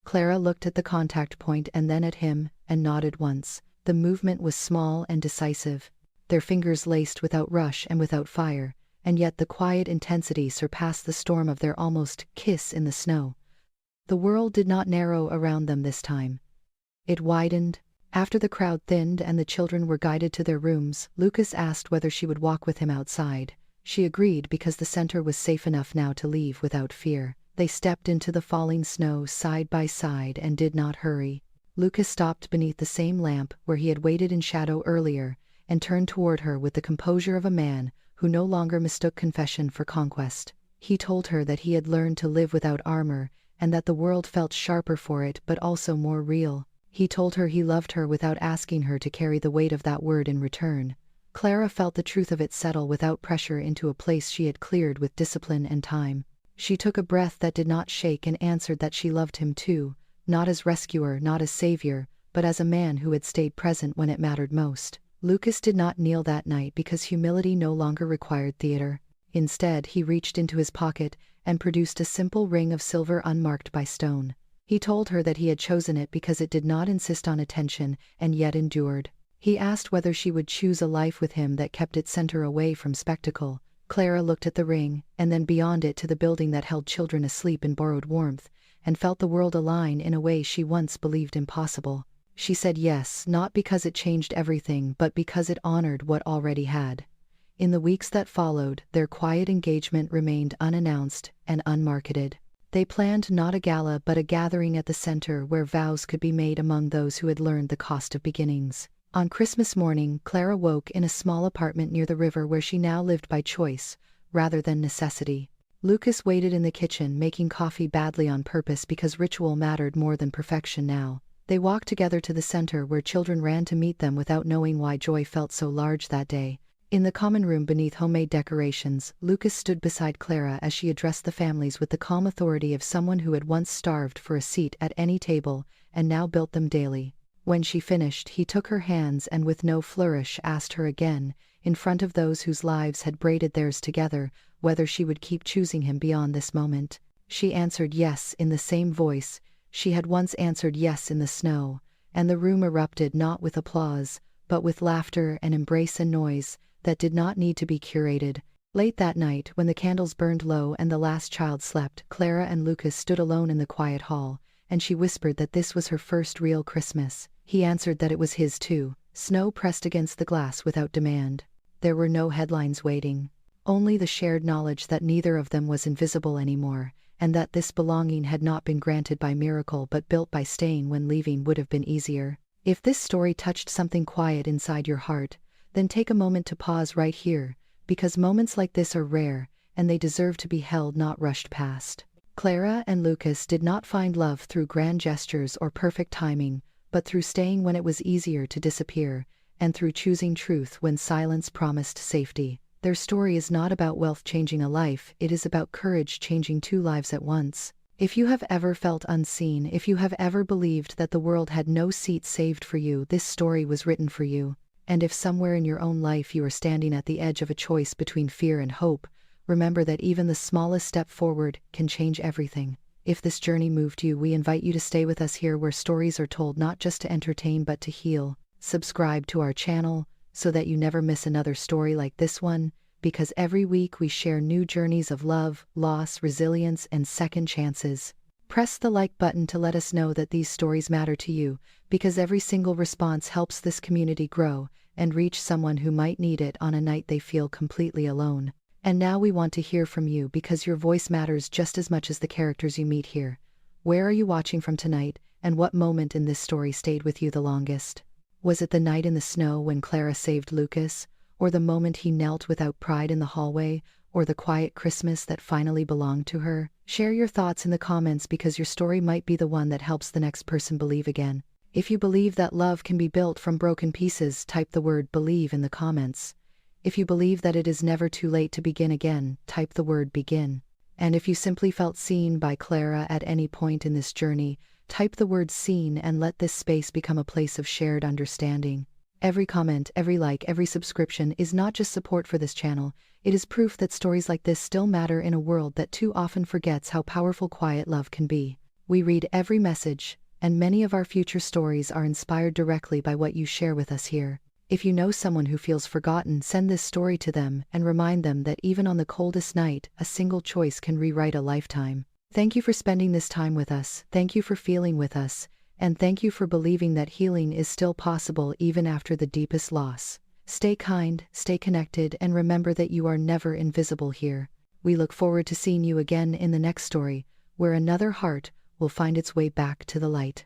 Clara looked at the contact point and then at him, and nodded once. The movement was small and decisive, their fingers laced without rush and without fire, and yet the quiet intensity surpassed the storm of their almost kiss in the snow. The world did not narrow around them this time. It widened. After the crowd thinned and the children were guided to their rooms, Lucas asked whether she would walk with him outside. She agreed because the center was safe enough now to leave without fear. They stepped into the falling snow side by side and did not hurry. Lucas stopped beneath the same lamp where he had waited in shadow earlier, and turned toward her with the composure of a man who no longer mistook confession for conquest. He told her that he had learned to live without armor, and that the world felt sharper for it but also more real. He told her he loved her without asking her to carry the weight of that word in return. Clara felt the truth of it settle without pressure into a place she had cleared with discipline and time. She took a breath that did not shake and answered that she loved him too, not as rescuer, not as savior, but as a man who had stayed present when it mattered most. Lucas did not kneel that night because humility no longer required theater. Instead, he reached into his pocket and produced a simple ring of silver unmarked by stone. He told her that he had chosen it because it did not insist on attention and yet endured. He asked whether she would choose a life with him that kept its center away from spectacle. Clara looked at the ring, and then beyond it to the building that held children asleep in borrowed warmth, and felt the world align in a way she once believed impossible. She said yes, not because it changed everything, but because it honored what already had. In the weeks that followed, their quiet engagement remained unannounced and unmarketed. They planned not a gala but a gathering at the center where vows could be made among those who had learned the cost of beginnings. On Christmas morning, Clara woke in a small apartment near the river where she now lived by choice, rather than necessity. Lucas waited in the kitchen, making coffee badly on purpose because ritual mattered more than perfection now. They walked together to the center where children ran to meet them without knowing why joy felt so large that day. In the common room beneath homemade decorations, Lucas stood beside Clara as she addressed the families with the calm authority of someone who had once starved for a seat at any table and now built them daily. When she finished, he took her hands and with no flourish asked her again, in front of those whose lives had braided theirs together, whether she would keep choosing him beyond this moment. She answered yes in the same voice she had once answered yes in the snow, and the room erupted not with applause, but with laughter and embrace and noise that did not need to be curated. Late that night, when the candles burned low and the last child slept, Clara and Lucas stood alone in the quiet hall, and she whispered that this was her first real Christmas. He answered that it was his too. Snow pressed against the glass without demand. There were no headlines waiting, only the shared knowledge that neither of them was invisible anymore, and that this belonging had not been granted by miracle but built by staying when leaving would have been easier. If this story touched something quiet inside your heart, then take a moment to pause right here, because moments like this are rare, and they deserve to be held, not rushed past. Clara and Lucas did not find love through grand gestures or perfect timing, but through staying when it was easier to disappear, and through choosing truth when silence promised safety. Their story is not about wealth changing a life, it is about courage changing two lives at once. If you have ever felt unseen, if you have ever believed that the world had no seat saved for you, this story was written for you. And if somewhere in your own life you are standing at the edge of a choice between fear and hope, remember that even the smallest step forward can change everything. If this journey moved you, we invite you to stay with us here where stories are told not just to entertain but to heal. Subscribe to our channel so that you never miss another story like this one, because every week we share new journeys of love, loss, resilience, and second chances. Press the like button to let us know that these stories matter to you, because every single response helps this community grow and reach someone who might need it on a night they feel completely alone. And now we want to hear from you because your voice matters just as much as the characters you meet here. Where are you watching from tonight, and what moment in this story stayed with you the longest? Was it the night in the snow when Clara saved Lucas, or the moment he knelt without pride in the hallway, or the quiet Christmas that finally belonged to her? Share your thoughts in the comments because your story might be the one that helps the next person believe again. If you believe that love can be built from broken pieces, type the word "believe" in the comments. If you believe that it is never too late to begin again, type the word begin. And if you simply felt seen by Clara at any point in this journey, type the word seen and let this space become a place of shared understanding. Every comment, every like, every subscription is not just support for this channel, it is proof that stories like this still matter in a world that too often forgets how powerful quiet love can be. We read every message, and many of our future stories are inspired directly by what you share with us here. If you know someone who feels forgotten, send this story to them and remind them that even on the coldest night, a single choice can rewrite a lifetime. Thank you for spending this time with us, thank you for feeling with us, and thank you for believing that healing is still possible even after the deepest loss. Stay kind, stay connected, and remember that you are never invisible here. We look forward to seeing you again in the next story, where another heart will find its way back to the light.